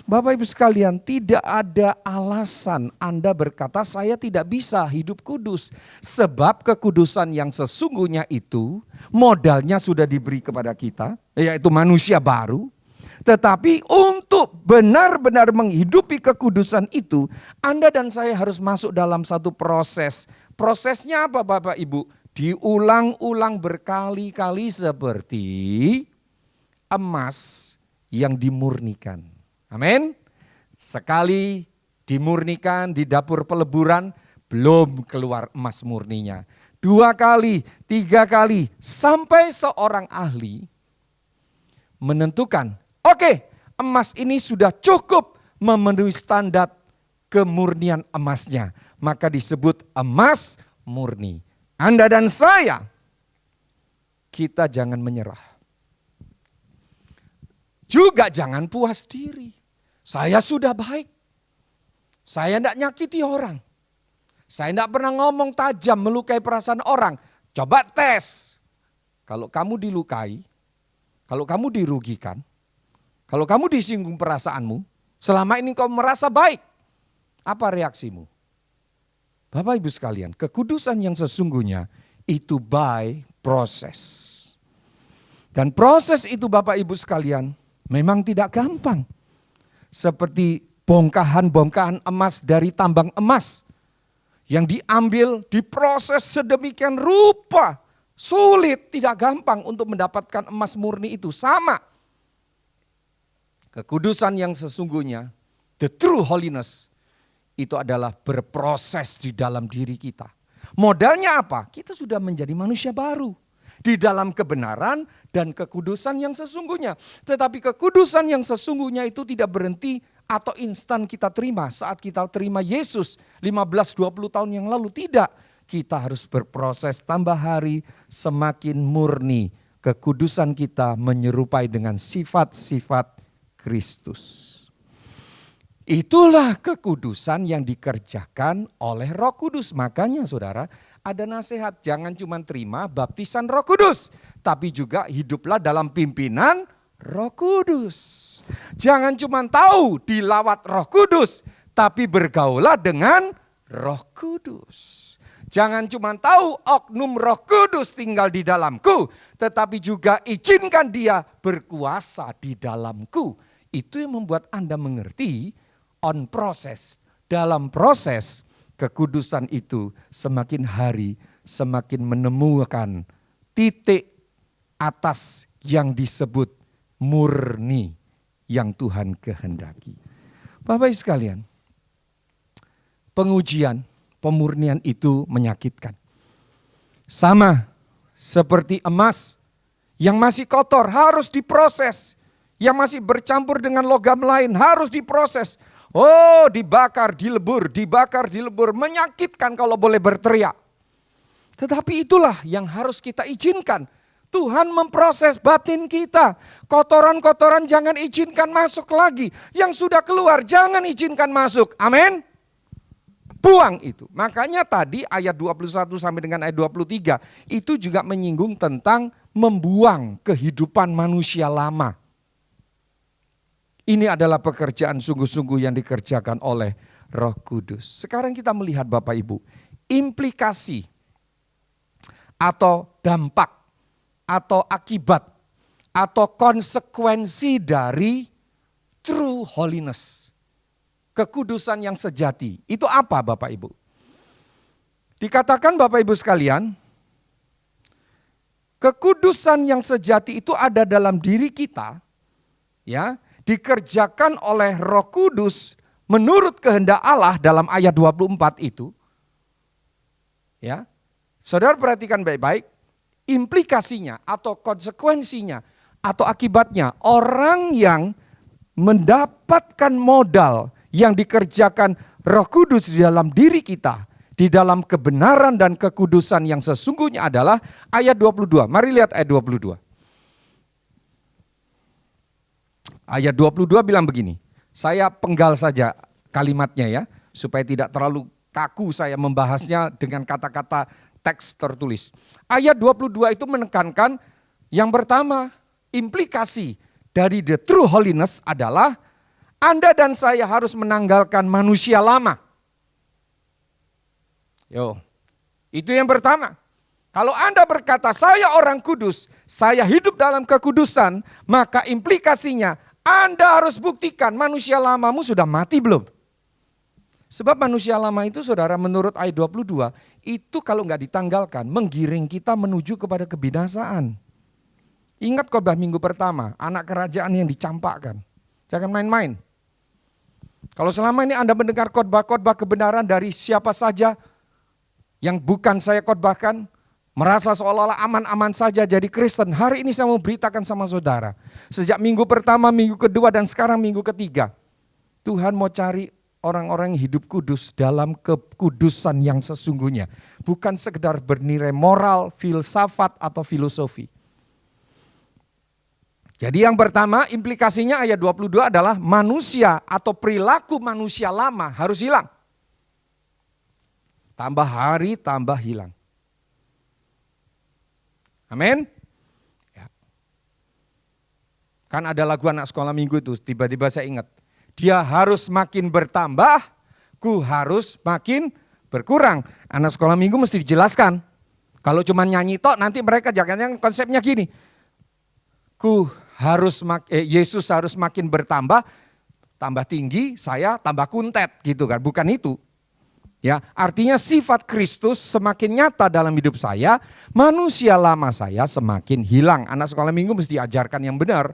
Bapak Ibu sekalian, tidak ada alasan Anda berkata saya tidak bisa hidup kudus. Sebab kekudusan yang sesungguhnya itu modalnya sudah diberi kepada kita, yaitu manusia baru. Tetapi untuk benar-benar menghidupi kekudusan itu, Anda dan saya harus masuk dalam satu proses. Prosesnya apa Bapak Ibu? Diulang-ulang berkali-kali seperti emas yang dimurnikan. Amin. Sekali dimurnikan di dapur peleburan, belum keluar emas murninya. 2 kali, 3 kali, sampai seorang ahli menentukan, oke, emas ini sudah cukup memenuhi standar kemurnian emasnya. Maka disebut emas murni. Anda dan saya, kita jangan menyerah. Juga jangan puas diri. Saya sudah baik. Saya tidak nyakiti orang. Saya tidak pernah ngomong tajam melukai perasaan orang. Coba tes. Kalau kamu dilukai, kalau kamu dirugikan, kalau kamu disinggung perasaanmu, selama ini kau merasa baik. Apa reaksimu? Bapak Ibu sekalian, kekudusan yang sesungguhnya itu by proses. Dan proses itu Bapak Ibu sekalian memang tidak gampang. Seperti bongkahan-bongkahan emas dari tambang emas. Yang diambil, diproses sedemikian rupa. Sulit, tidak gampang untuk mendapatkan emas murni itu. Sama. Kekudusan yang sesungguhnya, the true holiness, itu adalah berproses di dalam diri kita. Modalnya apa? Kita sudah menjadi manusia baru. Di dalam kebenaran dan kekudusan yang sesungguhnya. Tetapi kekudusan yang sesungguhnya itu tidak berhenti atau instan kita terima saat kita terima Yesus 15-20 tahun yang lalu. Tidak, kita harus berproses tambah hari semakin murni. Kekudusan kita menyerupai dengan sifat-sifat Kristus. Itulah kekudusan yang dikerjakan oleh Roh Kudus. Makanya saudara, ada nasihat, jangan cuma terima baptisan Roh Kudus, tapi juga hiduplah dalam pimpinan Roh Kudus. Jangan cuma tahu dilawat Roh Kudus, tapi bergaulah dengan Roh Kudus. Jangan cuma tahu oknum Roh Kudus tinggal di dalamku, tetapi juga izinkan dia berkuasa di dalamku. Itu yang membuat Anda mengerti on proses. Dalam proses kekudusan itu semakin hari semakin menemukan titik atas yang disebut murni yang Tuhan kehendaki. Bapak Ibu sekalian, pengujian, pemurnian itu menyakitkan. Sama seperti emas yang masih kotor harus diproses. Yang masih bercampur dengan logam lain harus diproses. Oh, dibakar, dilebur, menyakitkan kalau boleh berteriak. Tetapi itulah yang harus kita izinkan. Tuhan memproses batin kita. Kotoran-kotoran jangan izinkan masuk lagi. Yang sudah keluar jangan izinkan masuk. Amin. Buang itu. Makanya tadi ayat 21 sampai dengan ayat 23 itu juga menyinggung tentang membuang kehidupan manusia lama. Ini adalah pekerjaan sungguh-sungguh yang dikerjakan oleh Roh Kudus. Sekarang kita melihat Bapak Ibu, implikasi atau dampak, atau akibat, atau konsekuensi dari true holiness. Kekudusan yang sejati. Itu apa Bapak Ibu? Dikatakan Bapak Ibu sekalian, kekudusan yang sejati itu ada dalam diri kita, ya, dikerjakan oleh Roh Kudus menurut kehendak Allah dalam ayat 24 itu. Ya. Saudara perhatikan baik-baik, implikasinya atau konsekuensinya atau akibatnya, orang yang mendapatkan modal yang dikerjakan Roh Kudus di dalam diri kita, di dalam kebenaran dan kekudusan yang sesungguhnya adalah ayat 22. Mari lihat ayat 22. Ayat 22 bilang begini. Saya penggal saja kalimatnya ya, supaya tidak terlalu kaku saya membahasnya dengan kata-kata teks tertulis. Ayat 22 itu menekankan yang pertama, implikasi dari the true holiness adalah Anda dan saya harus menanggalkan manusia lama. Itu yang pertama. Kalau Anda berkata saya orang kudus, saya hidup dalam kekudusan, maka implikasinya Anda harus buktikan manusia lamamu sudah mati belum. Sebab manusia lama itu saudara menurut ayat 22, itu kalau nggak ditanggalkan menggiring kita menuju kepada kebinasaan. Ingat khotbah minggu pertama, anak kerajaan yang dicampakkan. Jangan main-main. Kalau selama ini Anda mendengar khotbah-khotbah kebenaran dari siapa saja yang bukan saya khotbahkan, merasa seolah-olah aman-aman saja jadi Kristen. Hari ini saya mau beritakan sama saudara. Sejak minggu pertama, minggu kedua, dan sekarang minggu ketiga. Tuhan mau cari orang-orang yang hidup kudus dalam kekudusan yang sesungguhnya. Bukan sekedar bernilai moral, filsafat, atau filosofi. Jadi yang pertama implikasinya ayat 22 adalah manusia atau perilaku manusia lama harus hilang. Tambah hari tambah hilang. Amin. Ya. Kan ada lagu anak sekolah minggu itu, tiba-tiba saya ingat. Dia harus makin bertambah, ku harus makin berkurang. Anak sekolah minggu mesti dijelaskan. Kalau cuma nyanyi tok nanti mereka jangan konsepnya gini. Yesus harus makin bertambah, tambah tinggi, saya tambah kuntet gitu kan. Bukan itu. Ya, artinya sifat Kristus semakin nyata dalam hidup saya, manusia lama saya semakin hilang. Anak sekolah minggu mesti diajarkan yang benar.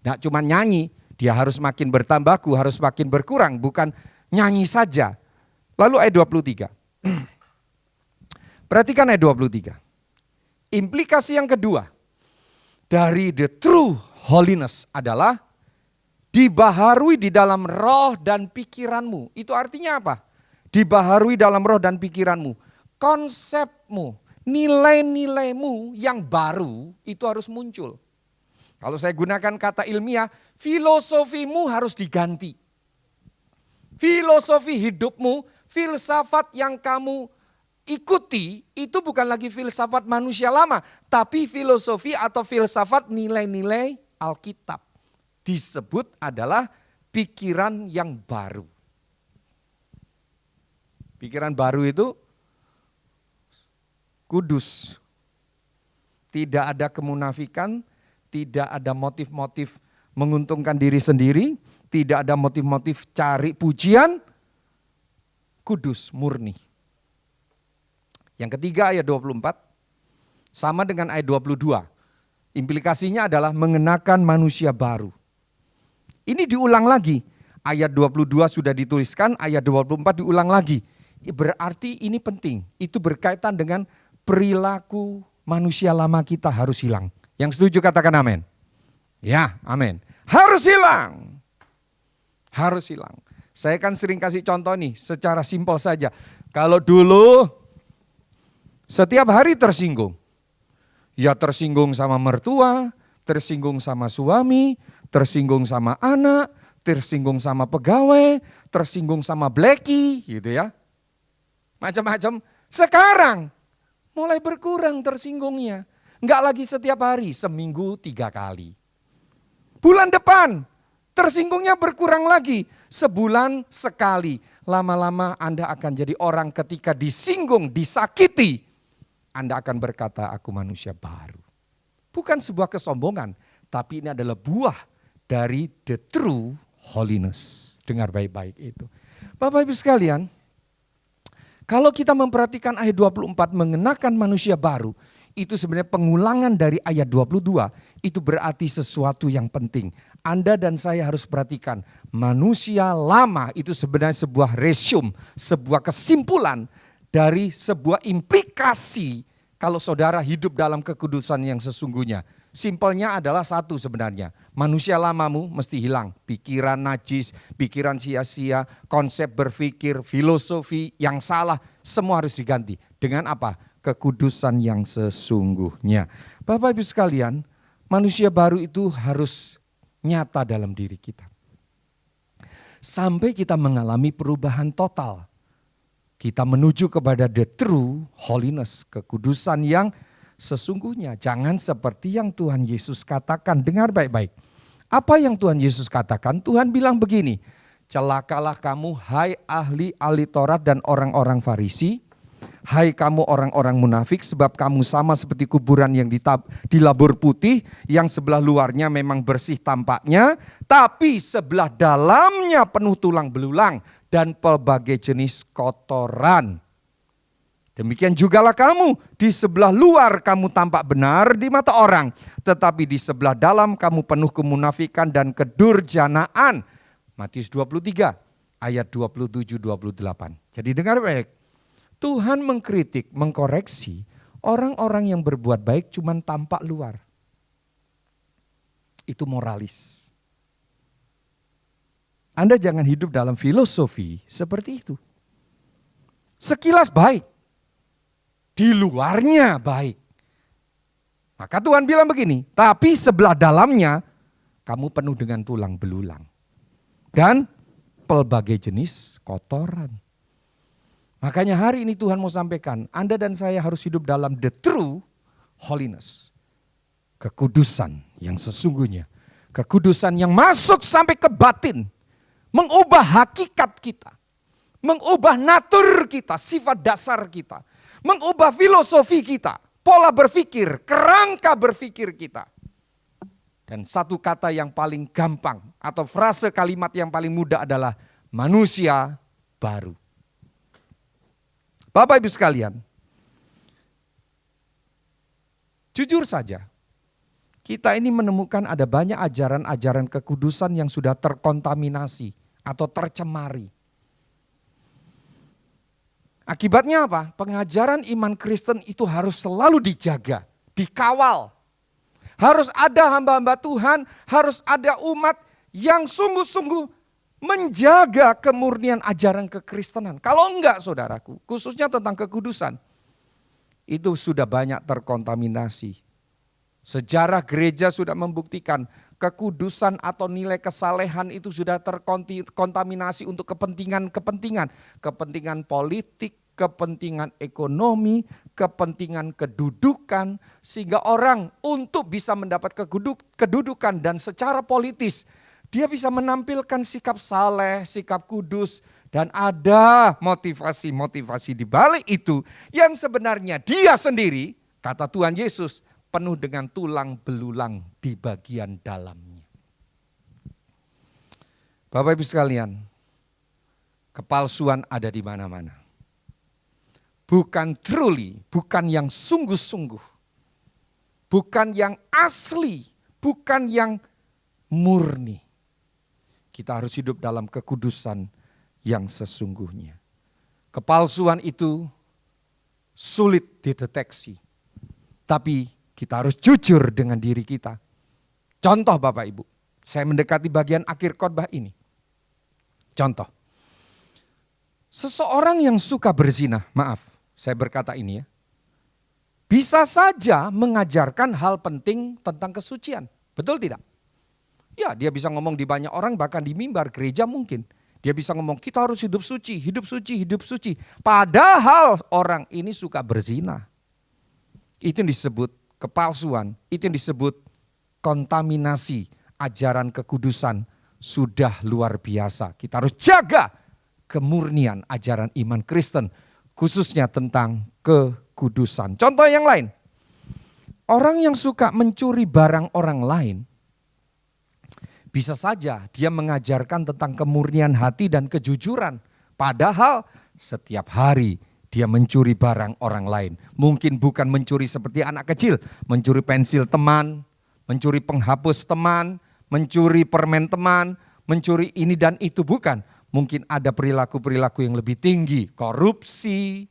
Nggak cuma nyanyi, dia harus makin bertambahku, harus makin berkurang, bukan nyanyi saja. Lalu ayat 23. Perhatikan ayat 23. Implikasi yang kedua dari the true holiness adalah dibaharui di dalam roh dan pikiranmu. Itu artinya apa? Dibaharui dalam roh dan pikiranmu. Konsepmu, nilai-nilaimu yang baru itu harus muncul. Kalau saya gunakan kata ilmiah, filosofimu harus diganti. Filosofi hidupmu, filsafat yang kamu ikuti itu bukan lagi filsafat manusia lama, tapi filosofi atau filsafat nilai-nilai Alkitab. Disebut adalah pikiran yang baru. Pikiran baru itu kudus. Tidak ada kemunafikan, tidak ada motif-motif menguntungkan diri sendiri, tidak ada motif-motif cari pujian, kudus, murni. Yang ketiga ayat 24, sama dengan ayat 22. Implikasinya adalah mengenakan manusia baru. Ini diulang lagi. Ayat 22 sudah dituliskan, ayat 24 diulang lagi. Berarti ini penting. Itu berkaitan dengan perilaku manusia lama kita harus hilang. Yang setuju katakan amin. Ya, amin. Harus hilang. Harus hilang. Saya kan sering kasih contoh nih, secara simpel saja. Kalau dulu setiap hari tersinggung. Ya tersinggung sama mertua, tersinggung sama suami, tersinggung sama anak, tersinggung sama pegawai, tersinggung sama Blacky gitu ya. Macam-macam. Sekarang mulai berkurang tersinggungnya. Enggak lagi setiap hari, seminggu 3 kali. Bulan depan tersinggungnya berkurang lagi, sebulan sekali. Lama-lama Anda akan jadi orang ketika disinggung, disakiti, Anda akan berkata, aku manusia baru. Bukan sebuah kesombongan, tapi ini adalah buah dari the true holiness. Dengar baik-baik itu. Bapak Ibu sekalian, kalau kita memperhatikan ayat 24 mengenakan manusia baru, itu sebenarnya pengulangan dari ayat 22, itu berarti sesuatu yang penting. Anda dan saya harus perhatikan, manusia lama itu sebenarnya sebuah resume, sebuah kesimpulan dari sebuah implikasi kalau saudara hidup dalam kekudusan yang sesungguhnya. Simpelnya adalah satu sebenarnya, manusia lamamu mesti hilang. Pikiran najis, pikiran sia-sia, konsep berpikir, filosofi yang salah, semua harus diganti. Dengan apa? Kekudusan yang sesungguhnya. Bapak Ibu sekalian, manusia baru itu harus nyata dalam diri kita. Sampai kita mengalami perubahan total. Kita menuju kepada the true holiness, kekudusan yang sesungguhnya. Jangan seperti yang Tuhan Yesus katakan. Dengar baik-baik. Apa yang Tuhan Yesus katakan? Tuhan bilang begini, celakalah kamu hai ahli Taurat dan orang-orang Farisi. Hai kamu orang-orang munafik, sebab kamu sama seperti kuburan yang dilabur putih, yang sebelah luarnya memang bersih tampaknya, tapi sebelah dalamnya penuh tulang belulang dan pelbagai jenis kotoran. Demikian jugalah kamu, di sebelah luar kamu tampak benar di mata orang, tetapi di sebelah dalam kamu penuh kemunafikan dan kedurjanaan. Matius 23 ayat 27-28. Jadi dengar baik. Tuhan mengkritik, mengkoreksi orang-orang yang berbuat baik cuman tampak luar. Itu moralis. Anda jangan hidup dalam filosofi seperti itu. Sekilas baik, di luarnya baik. Maka Tuhan bilang begini, tapi sebelah dalamnya kamu penuh dengan tulang belulang. Dan pelbagai jenis kotoran. Makanya hari ini Tuhan mau sampaikan, Anda dan saya harus hidup dalam the true holiness. Kekudusan yang sesungguhnya. Kekudusan yang masuk sampai ke batin. Mengubah hakikat kita. Mengubah natur kita, sifat dasar kita. Mengubah filosofi kita, pola berpikir, kerangka berpikir kita. Dan satu kata yang paling gampang atau frase kalimat yang paling mudah adalah manusia baru. Bapak Ibu sekalian, jujur saja, kita ini menemukan ada banyak ajaran-ajaran kekudusan yang sudah terkontaminasi atau tercemari. Akibatnya apa? Pengajaran iman Kristen itu harus selalu dijaga, dikawal. Harus ada hamba-hamba Tuhan, harus ada umat yang sungguh-sungguh menjaga kemurnian ajaran kekristenan. Kalau enggak saudaraku, khususnya tentang kekudusan, itu sudah banyak terkontaminasi. Sejarah gereja sudah membuktikan kekudusan atau nilai kesalehan itu sudah terkontaminasi untuk kepentingan-kepentingan. Kepentingan politik, kepentingan ekonomi, kepentingan kedudukan. Sehingga orang untuk bisa mendapat kedudukan dan secara politis, dia bisa menampilkan sikap saleh, sikap kudus. Dan ada motivasi-motivasi di balik itu yang sebenarnya dia sendiri, kata Tuhan Yesus, penuh dengan tulang belulang di bagian dalamnya. Bapak Ibu sekalian, kepalsuan ada di mana-mana. Bukan truly, bukan yang sungguh-sungguh. Bukan yang asli, bukan yang murni. Kita harus hidup dalam kekudusan yang sesungguhnya. Kepalsuan itu sulit dideteksi. Tapi kita harus jujur dengan diri kita. Contoh Bapak Ibu, saya mendekati bagian akhir khotbah ini. Contoh, seseorang yang suka berzina, maaf saya berkata ini ya, bisa saja mengajarkan hal penting tentang kesucian. Betul tidak? Ya, dia bisa ngomong di banyak orang, bahkan di mimbar gereja mungkin. Dia bisa ngomong kita harus hidup suci, hidup suci, hidup suci. Padahal orang ini suka berzina. Itu yang disebut kepalsuan, itu yang disebut kontaminasi ajaran kekudusan sudah luar biasa. Kita harus jaga kemurnian ajaran iman Kristen, khususnya tentang kekudusan. Contoh yang lain, orang yang suka mencuri barang orang lain, bisa saja dia mengajarkan tentang kemurnian hati dan kejujuran. Padahal setiap hari dia mencuri barang orang lain. Mungkin bukan mencuri seperti anak kecil, mencuri pensil teman, mencuri penghapus teman, mencuri permen teman, mencuri ini dan itu, bukan. Mungkin ada perilaku-perilaku yang lebih tinggi, korupsi,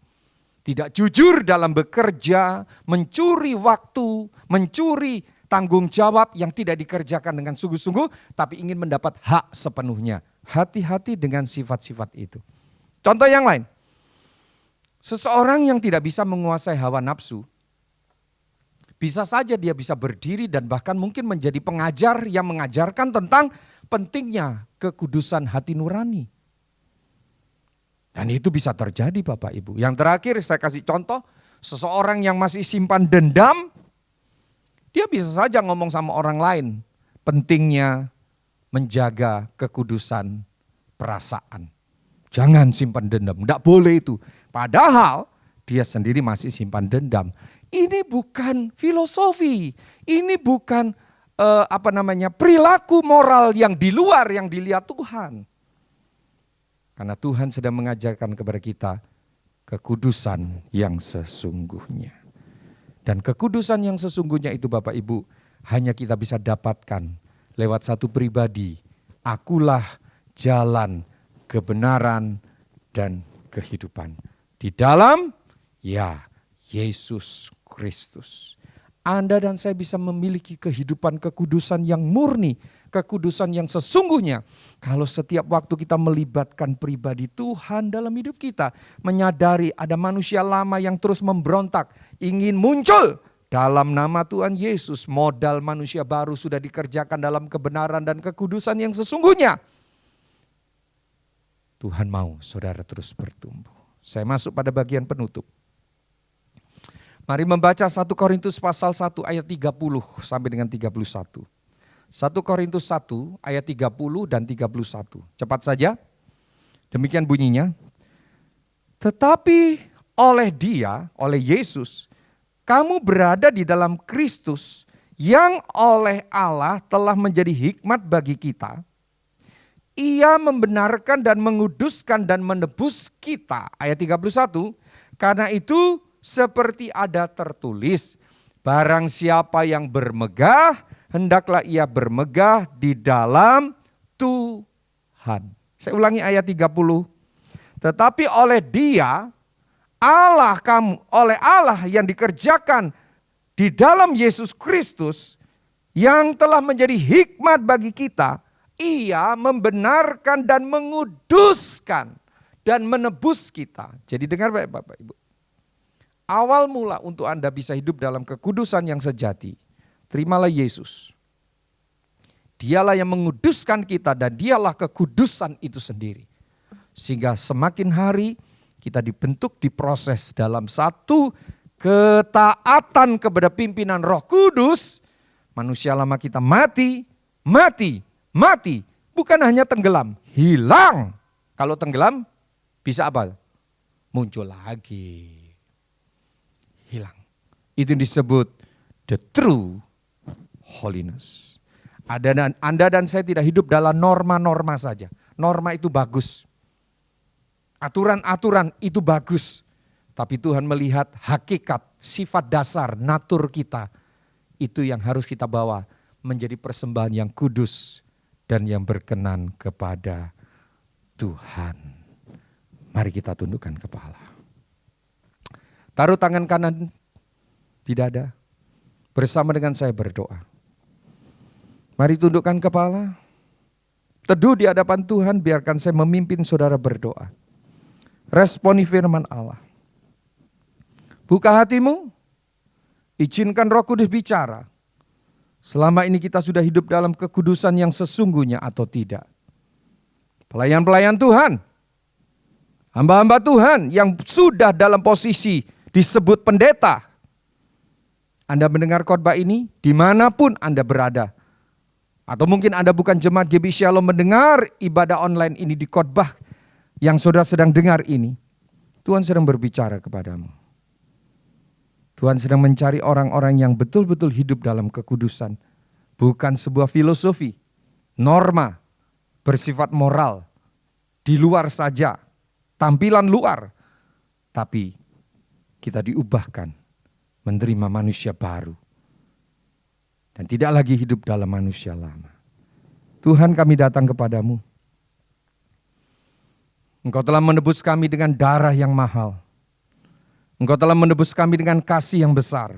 tidak jujur dalam bekerja, mencuri waktu, mencuri tanggung jawab yang tidak dikerjakan dengan sungguh-sungguh, tapi ingin mendapat hak sepenuhnya. Hati-hati dengan sifat-sifat itu. Contoh yang lain, seseorang yang tidak bisa menguasai hawa nafsu, bisa saja dia bisa berdiri dan bahkan mungkin menjadi pengajar yang mengajarkan tentang pentingnya kekudusan hati nurani. Dan itu bisa terjadi Bapak Ibu. Yang terakhir saya kasih contoh, seseorang yang masih simpan dendam, dia bisa saja ngomong sama orang lain pentingnya menjaga kekudusan perasaan. Jangan simpan dendam, tidak boleh itu. Padahal dia sendiri masih simpan dendam. Ini bukan filosofi, ini bukan perilaku moral yang di luar yang dilihat Tuhan. Karena Tuhan sedang mengajarkan kepada kita kekudusan yang sesungguhnya. Dan kekudusan yang sesungguhnya itu Bapak Ibu hanya kita bisa dapatkan lewat satu pribadi. Akulah jalan, kebenaran, dan kehidupan. Di dalam Yesus Kristus. Anda dan saya bisa memiliki kehidupan kekudusan yang murni, kekudusan yang sesungguhnya. Kalau setiap waktu kita melibatkan pribadi Tuhan dalam hidup kita, menyadari ada manusia lama yang terus memberontak, ingin muncul dalam nama Tuhan Yesus, modal manusia baru sudah dikerjakan dalam kebenaran dan kekudusan yang sesungguhnya. Tuhan mau saudara terus bertumbuh. Saya masuk pada bagian penutup. Mari membaca 1 Korintus pasal 1 ayat 30 sampai dengan 31. 1 Korintus 1 ayat 30 dan 31. Cepat saja. Demikian bunyinya. Tetapi oleh Dia, oleh Yesus, kamu berada di dalam Kristus yang oleh Allah telah menjadi hikmat bagi kita. Ia membenarkan dan menguduskan dan menebus kita. Ayat 31. Karena itu seperti ada tertulis, barang siapa yang bermegah, hendaklah ia bermegah di dalam Tuhan. Saya ulangi ayat 30. Tetapi oleh Dia, oleh Allah yang dikerjakan di dalam Yesus Kristus, yang telah menjadi hikmat bagi kita, Ia membenarkan dan menguduskan dan menebus kita. Jadi dengar baik Bapak Ibu. Awal mula untuk Anda bisa hidup dalam kekudusan yang sejati, terimalah Yesus. Dialah yang menguduskan kita dan dialah kekudusan itu sendiri. Sehingga semakin hari kita dibentuk, diproses dalam satu ketaatan kepada pimpinan Roh Kudus. Manusia lama kita mati. Bukan hanya tenggelam, hilang. Kalau tenggelam bisa apa? Muncul lagi. Hilang. Itu disebut the true holiness. Anda dan saya tidak hidup dalam norma-norma saja. Norma itu bagus. Aturan-aturan itu bagus. Tapi Tuhan melihat hakikat, sifat dasar, natur kita. Itu yang harus kita bawa menjadi persembahan yang kudus dan yang berkenan kepada Tuhan. Mari kita tundukkan kepala. Taruh tangan kanan di dada. Bersama dengan saya berdoa. Mari tundukkan kepala. Teduh di hadapan Tuhan, biarkan saya memimpin saudara berdoa. Responi firman Allah. Buka hatimu. Izinkan Roh Kudus bicara. Selama ini kita sudah hidup dalam kekudusan yang sesungguhnya atau tidak. Pelayan-pelayan Tuhan. Hamba-hamba Tuhan yang sudah dalam posisi disebut pendeta. Anda mendengar khotbah ini dimanapun Anda berada. Atau mungkin Anda bukan jemaat GBI Shalom mendengar ibadah online ini di khotbah yang saudara sedang dengar ini. Tuhan sedang berbicara kepadamu. Tuhan sedang mencari orang-orang yang betul-betul hidup dalam kekudusan. Bukan sebuah filosofi, norma, bersifat moral, di luar saja, tampilan luar. Tapi kita diubahkan menerima manusia baru. Dan tidak lagi hidup dalam manusia lama. Tuhan, kami datang kepadamu. Engkau telah menebus kami dengan darah yang mahal. Engkau telah menebus kami dengan kasih yang besar.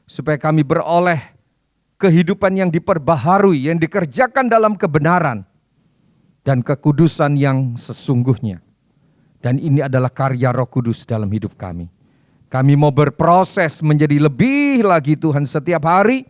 Supaya kami beroleh kehidupan yang diperbaharui, yang dikerjakan dalam kebenaran. Dan kekudusan yang sesungguhnya. Dan ini adalah karya Roh Kudus dalam hidup kami. Kami mau berproses menjadi lebih lagi Tuhan setiap hari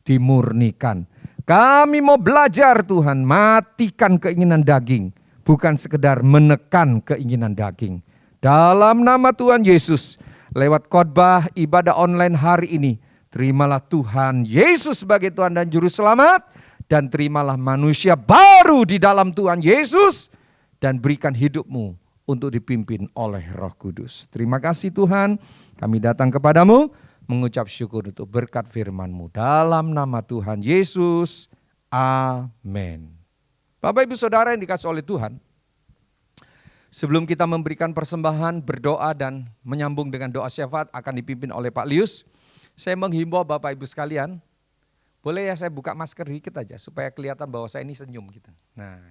dimurnikan. Kami mau belajar Tuhan, matikan keinginan daging. Bukan sekedar menekan keinginan daging. Dalam nama Tuhan Yesus, lewat khotbah ibadah online hari ini, terimalah Tuhan Yesus sebagai Tuhan dan Juru Selamat, dan terimalah manusia baru di dalam Tuhan Yesus, dan berikan hidupmu untuk dipimpin oleh Roh Kudus. Terima kasih Tuhan, kami datang kepadamu, mengucap syukur untuk berkat firman-Mu. Dalam nama Tuhan Yesus, amin. Bapak Ibu Saudara yang dikasihi oleh Tuhan, sebelum kita memberikan persembahan, berdoa dan menyambung dengan doa syafaat akan dipimpin oleh Pak Lius. Saya menghimbau Bapak Ibu sekalian, boleh ya saya buka masker dikit aja supaya kelihatan bahwa saya ini senyum gitu. Nah,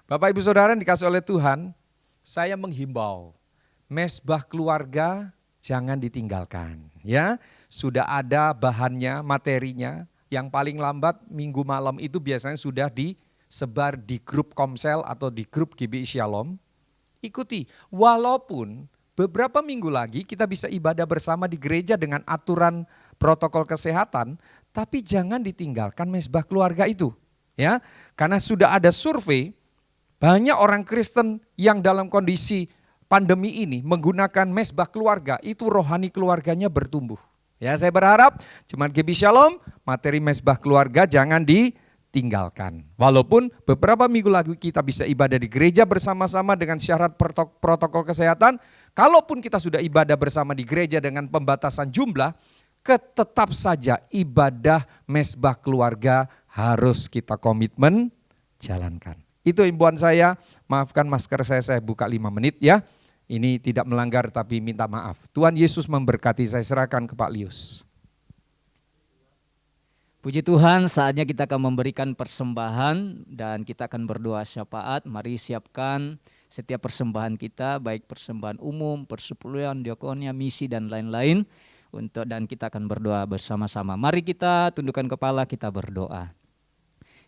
Bapak Ibu Saudara yang dikasihi oleh Tuhan, saya menghimbau mesbah keluarga jangan ditinggalkan. Ya, sudah ada bahannya, materinya, yang paling lambat minggu malam itu biasanya sudah disebar di grup Komsel atau di grup GBI Shalom. Ikuti, walaupun beberapa minggu lagi kita bisa ibadah bersama di gereja dengan aturan protokol kesehatan, tapi jangan ditinggalkan mesbah keluarga itu. Ya, karena sudah ada survei, banyak orang Kristen yang dalam kondisi pandemi ini menggunakan mesbah keluarga, itu rohani keluarganya bertumbuh. Ya, saya berharap Jemaat GBI Shalom, materi mesbah keluarga jangan ditinggalkan. Walaupun beberapa minggu lagi kita bisa ibadah di gereja bersama-sama dengan syarat protokol kesehatan, kalaupun kita sudah ibadah bersama di gereja dengan pembatasan jumlah, tetap saja ibadah mesbah keluarga harus kita komitmen jalankan. Itu himbauan saya, maafkan masker saya buka 5 menit ya. Ini tidak melanggar tapi minta maaf. Tuhan Yesus memberkati, saya serahkan ke Pak Lius. Puji Tuhan, saatnya kita akan memberikan persembahan dan kita akan berdoa syafaat. Mari siapkan setiap persembahan kita, baik persembahan umum, persepuluhan, diakonia, misi dan lain-lain. Dan kita akan berdoa bersama-sama. Mari kita tundukkan kepala, kita berdoa.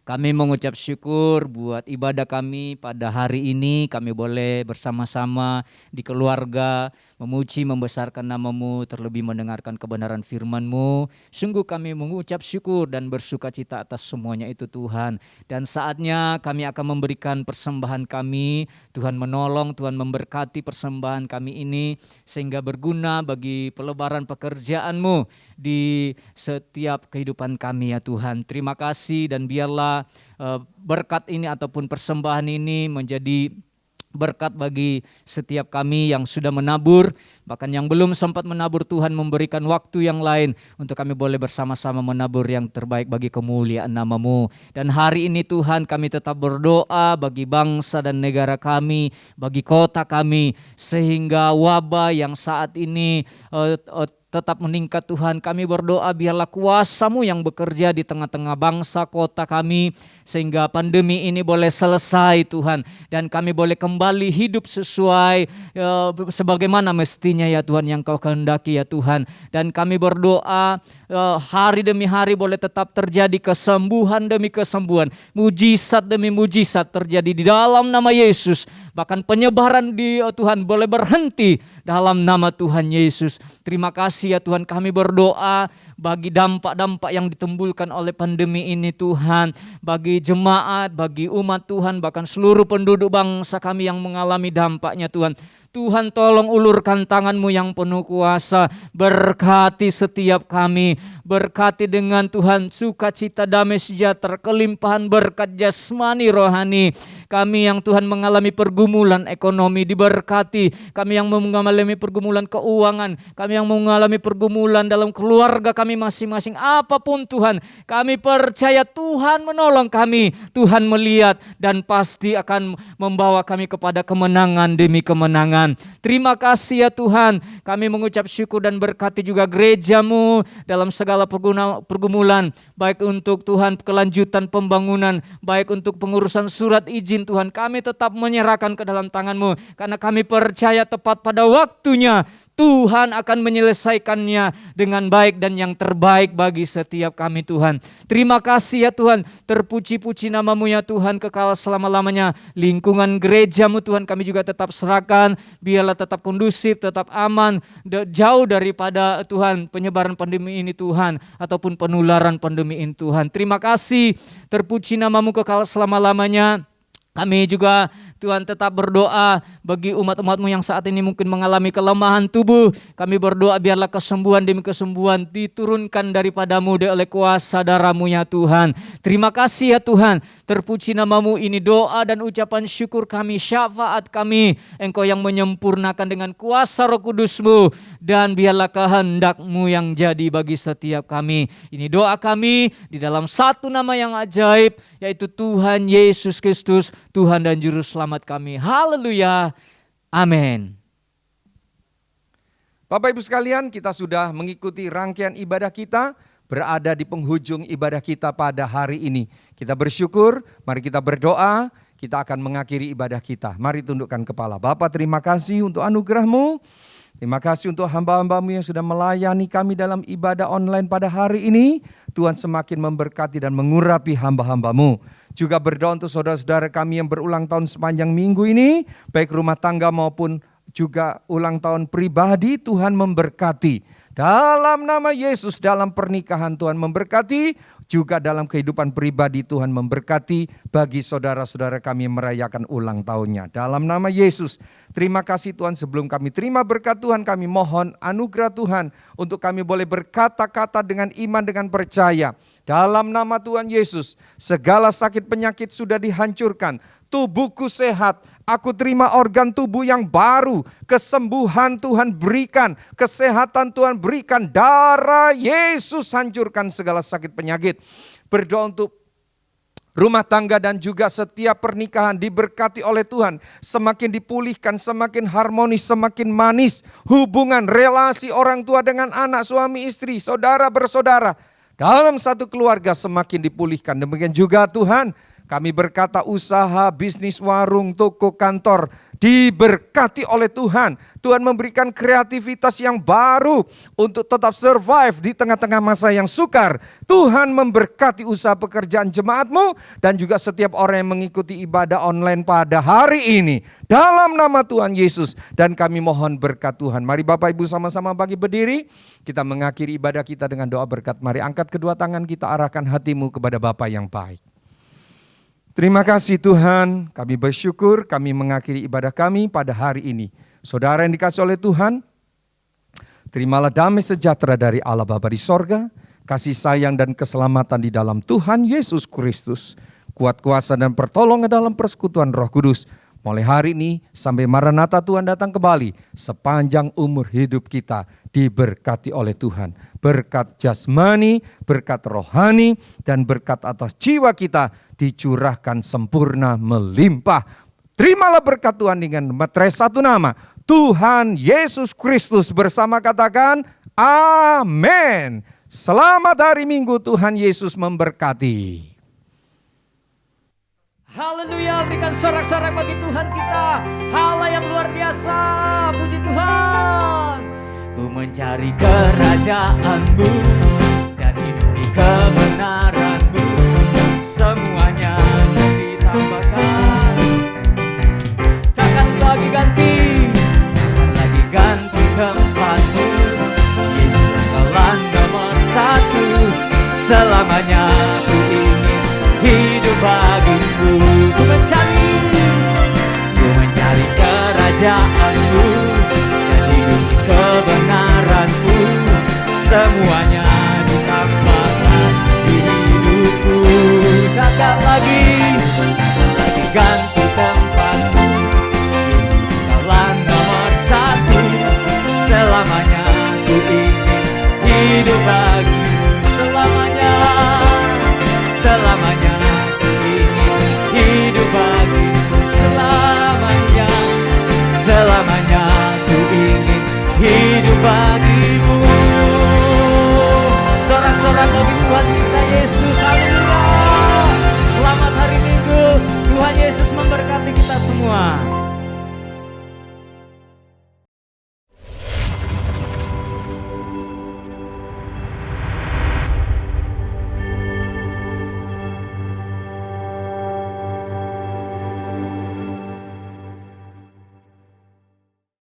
Kami mengucap syukur buat ibadah kami pada hari ini. Kami boleh bersama-sama di keluarga memuji, membesarkan nama-Mu, terlebih mendengarkan kebenaran firman-Mu. Sungguh kami mengucap syukur dan bersuka cita atas semuanya itu Tuhan. Dan saatnya kami akan memberikan persembahan kami. Tuhan menolong, Tuhan memberkati persembahan kami ini sehingga berguna bagi pelebaran pekerjaan-Mu di setiap kehidupan kami ya Tuhan. Terima kasih dan biarlah berkat ini ataupun persembahan ini menjadi berkat bagi setiap kami yang sudah menabur, bahkan yang belum sempat menabur. Tuhan memberikan waktu yang lain untuk kami boleh bersama-sama menabur yang terbaik bagi kemuliaan nama-Mu. Dan hari ini Tuhan kami tetap berdoa bagi bangsa dan negara kami, bagi kota kami, sehingga wabah yang saat ini tetap meningkat Tuhan. Kami berdoa biarlah kuasa-Mu yang bekerja di tengah-tengah bangsa kota kami, sehingga pandemi ini boleh selesai Tuhan. Dan kami boleh kembali hidup sesuai sebagaimana mestinya ya Tuhan yang Kau kehendaki ya Tuhan. Dan kami berdoa hari demi hari boleh tetap terjadi kesembuhan demi kesembuhan, mujizat demi mujizat terjadi di dalam nama Yesus. Bahkan penyebaran di Tuhan boleh berhenti dalam nama Tuhan Yesus. Terima kasih ya Tuhan, kami berdoa bagi dampak-dampak yang ditimbulkan oleh pandemi ini Tuhan, bagi jemaat, bagi umat Tuhan, bahkan seluruh penduduk bangsa kami yang mengalami dampaknya Tuhan. Tuhan tolong ulurkan tangan-Mu yang penuh kuasa, berkati setiap kami, berkati dengan Tuhan sukacita, damai sejahtera, kelimpahan berkat jasmani rohani. Kami yang Tuhan mengalami pergumulan ekonomi diberkati. Kami yang mengalami pergumulan keuangan, kami yang mengalami pergumulan dalam keluarga kami masing-masing. Apapun Tuhan, kami percaya Tuhan menolong kami. Tuhan melihat dan pasti akan membawa kami kepada kemenangan demi kemenangan. Terima kasih ya Tuhan. Kami mengucap syukur dan berkati juga gereja-Mu dalam segala pergumulan. Baik untuk Tuhan kelanjutan pembangunan, baik untuk pengurusan surat izin Tuhan. Kami tetap menyerahkan ke dalam tangan-Mu. Karena kami percaya tepat pada waktunya Tuhan akan menyelesaikannya dengan baik dan yang terbaik bagi setiap kami Tuhan. Terima kasih ya Tuhan. Terpuji-puji nama-Mu ya Tuhan kekal selama-lamanya. Lingkungan gereja-Mu Tuhan kami juga tetap serahkan. Biarlah tetap kondusif, tetap aman. Jauh daripada Tuhan penyebaran pandemi ini Tuhan. Ataupun penularan pandemi ini Tuhan. Terima kasih. Terpuji nama-Mu kekal selama-lamanya. Kami juga Tuhan tetap berdoa bagi umat-umat-Mu yang saat ini mungkin mengalami kelemahan tubuh. Kami berdoa biarlah kesembuhan demi kesembuhan diturunkan daripada-Mu oleh kuasa darah-Mu ya Tuhan. Terima kasih ya Tuhan. Terpuji nama-Mu, ini doa dan ucapan syukur kami, syafaat kami. Engkau yang menyempurnakan dengan kuasa Roh Kudus-Mu. Dan biarlah kehendak-Mu yang jadi bagi setiap kami. Ini doa kami di dalam satu nama yang ajaib, yaitu Tuhan Yesus Kristus, Tuhan dan Juru Selamat kami. Haleluya. Amin. Bapak Ibu sekalian, kita sudah mengikuti rangkaian ibadah kita, berada di penghujung ibadah kita pada hari ini. Kita bersyukur, mari kita berdoa, kita akan mengakhiri ibadah kita. Mari tundukkan kepala. Bapa, terima kasih untuk anugerah-Mu. Terima kasih untuk hamba-hamba-Mu yang sudah melayani kami dalam ibadah online pada hari ini. Tuhan semakin memberkati dan mengurapi hamba-hamba-Mu. Juga berdoa untuk saudara-saudara kami yang berulang tahun sepanjang minggu ini, baik rumah tangga maupun juga ulang tahun pribadi, Tuhan memberkati. Dalam nama Yesus, dalam pernikahan Tuhan memberkati, juga dalam kehidupan pribadi Tuhan memberkati bagi saudara-saudara kami yang merayakan ulang tahunnya. Dalam nama Yesus, terima kasih Tuhan, sebelum kami terima berkat Tuhan, kami mohon anugerah Tuhan untuk kami boleh berkata-kata dengan iman, dengan percaya. Dalam nama Tuhan Yesus, segala sakit penyakit sudah dihancurkan. Tubuhku sehat, aku terima organ tubuh yang baru. Kesembuhan Tuhan berikan, kesehatan Tuhan berikan. Darah Yesus hancurkan segala sakit penyakit. Berdoa untuk rumah tangga dan juga setiap pernikahan diberkati oleh Tuhan. Semakin dipulihkan, semakin harmonis, semakin manis. Hubungan, relasi orang tua dengan anak, suami istri, saudara bersaudara. Dalam satu keluarga semakin dipulihkan. Demikian juga Tuhan, kami berkata usaha, bisnis, warung, toko, kantor diberkati oleh Tuhan. Tuhan memberikan kreativitas yang baru untuk tetap survive di tengah-tengah masa yang sukar. Tuhan memberkati usaha pekerjaan jemaat-Mu dan juga setiap orang yang mengikuti ibadah online pada hari ini. Dalam nama Tuhan Yesus, dan kami mohon berkat Tuhan. Mari Bapak Ibu sama-sama bagi berdiri. Kita mengakhiri ibadah kita dengan doa berkat. Mari angkat kedua tangan kita, arahkan hatimu kepada Bapa yang baik. Terima kasih Tuhan, kami bersyukur kami mengakhiri ibadah kami pada hari ini. Saudara yang dikasihi oleh Tuhan, terimalah damai sejahtera dari Allah Bapa di sorga, kasih sayang dan keselamatan di dalam Tuhan Yesus Kristus, kuat kuasa dan pertolongan dalam persekutuan Roh Kudus. Mulai hari ini sampai Maranatha Tuhan datang kembali, sepanjang umur hidup kita diberkati oleh Tuhan. Berkat jasmani, berkat rohani, dan berkat atas jiwa kita dicurahkan sempurna melimpah. Terimalah berkat Tuhan dengan materai satu nama, Tuhan Yesus Kristus, bersama katakan amin. Selamat hari Minggu, Tuhan Yesus memberkati. Haleluya, berikan sorak-sorak bagi Tuhan kita. Allah yang luar biasa, puji Tuhan. Ku mencari kerajaan-Mu dan hidup di kebenaran-Mu. Semuanya ditambahkan. Takkan lagi ganti, takkan lagi ganti tempat-Mu. Yesus adalah nomor satu. Selamanya ku ingin hidup bagimu. Ku mencari kerajaan-Mu dan hidup di kebenaran-Mu. Semuanya ditambahkan di hidupku. Takkan lagi